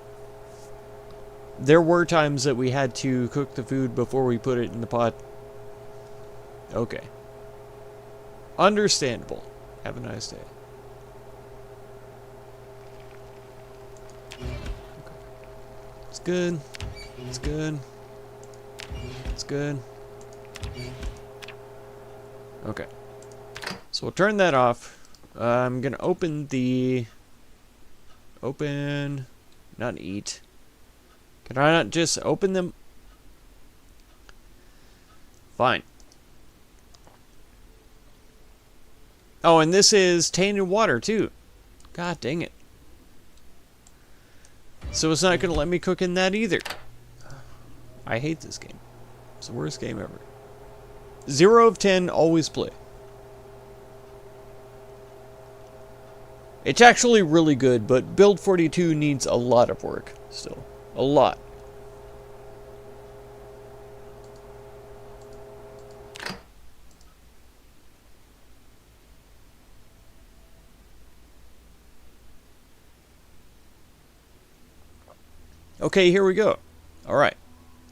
There were times that we had to cook the food before we put it in the pot. Okay. Understandable. Have a nice day. It's good. It's good. It's good. Okay. So we'll turn that off. I'm gonna open the... Open... Not eat. Can I not just open them? Fine. Oh, and this is tainted water, too. God dang it. So it's not going to let me cook in that either. I hate this game. It's the worst game ever. 0 of 10, always play. It's actually really good, but Build 42 needs a lot of work still. A lot. Okay, here we go. Alright.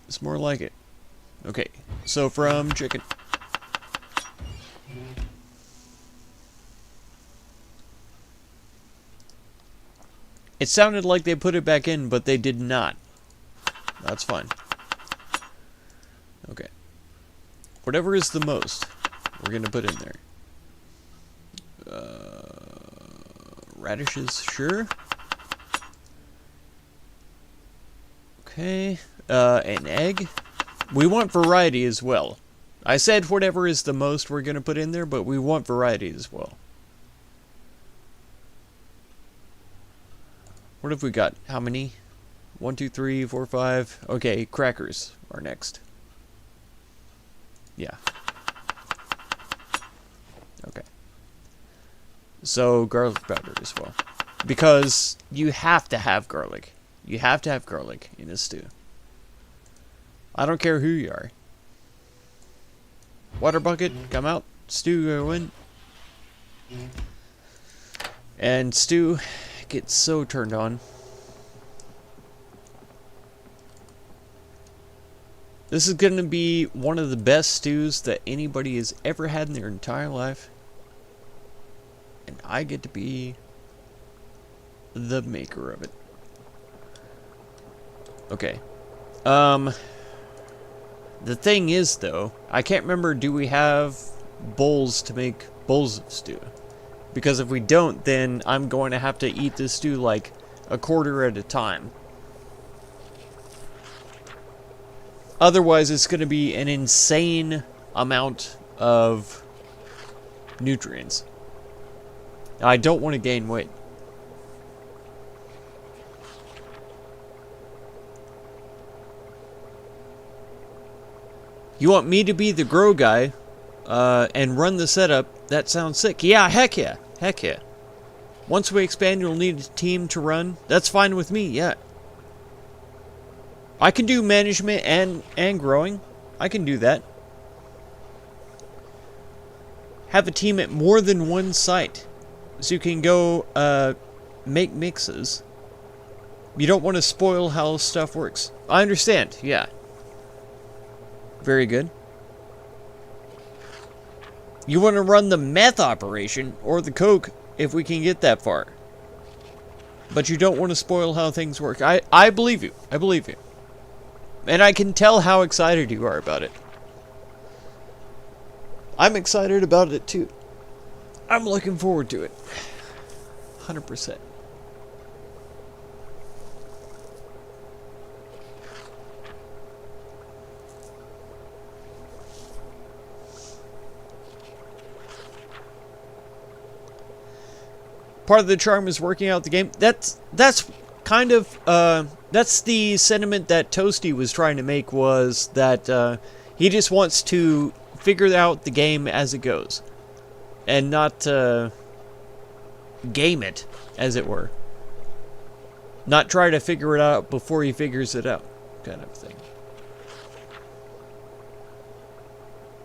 It's more like it. Okay, so from chicken. It sounded like they put it back in, but they did not. That's fine. Okay. Whatever is the most, we're going to put in there. Radishes, sure. Okay. An egg. We want variety as well. I said whatever is the most we're going to put in there, but we want variety as well. What have we got? How many? 1, 2, 3, 4, 5. Okay, crackers are next. Yeah. Okay. So, garlic powder as well. Because you have to have garlic. You have to have garlic in a stew. I don't care who you are. Water bucket, come out. Stew, go in. And stew gets so turned on. This is going to be one of the best stews that anybody has ever had in their entire life. And I get to be the maker of it. Okay. The thing is, though, I can't remember, do we have bowls to make bowls of stew? Because if we don't, then I'm going to have to eat this stew like a quarter at a time. Otherwise, it's going to be an insane amount of nutrients. I don't want to gain weight. You want me to be the grow guy and run the setup? That sounds sick. Yeah, heck yeah. Heck yeah. Once we expand, you'll need a team to run. That's fine with me, yeah. I can do management and growing. I can do that. Have a team at more than one site. So you can go make mixes. You don't want to spoil how stuff works. I understand, yeah. Very good. You want to run the meth operation, or the coke, if we can get that far. But you don't want to spoil how things work. I believe you. I believe you. And I can tell how excited you are about it. I'm excited about it too. I'm looking forward to it. 100%. Part of the charm is working out the game. That's kind of that's the sentiment that Toasty was trying to make, was that he just wants to figure out the game as it goes and not game it, as it were. Not try to figure it out before he figures it out, kind of thing.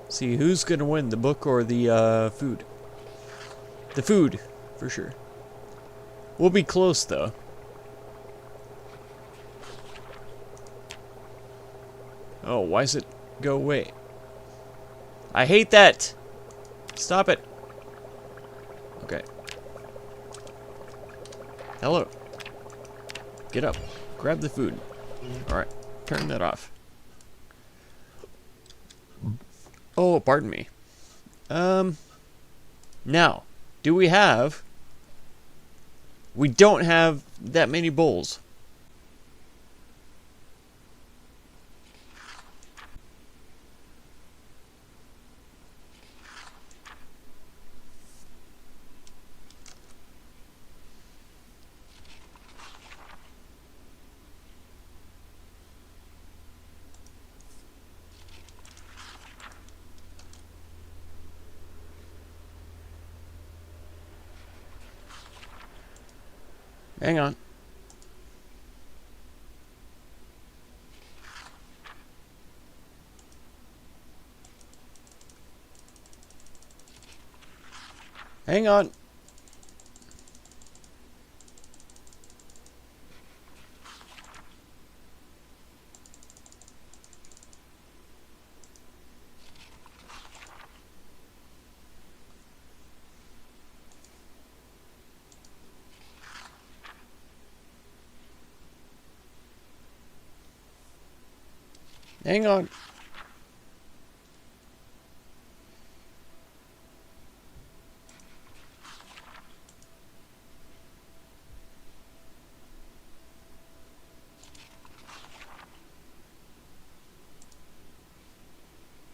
See, who's gonna win, the book or the food? The food, for sure. We'll be close, though. Oh, why does it go away? I hate that! Stop it. Okay. Hello. Get up. Grab the food. Alright. Turn that off. Oh, pardon me. Now, do we have... We don't have that many bowls. Hang on. Hang on. Hang on.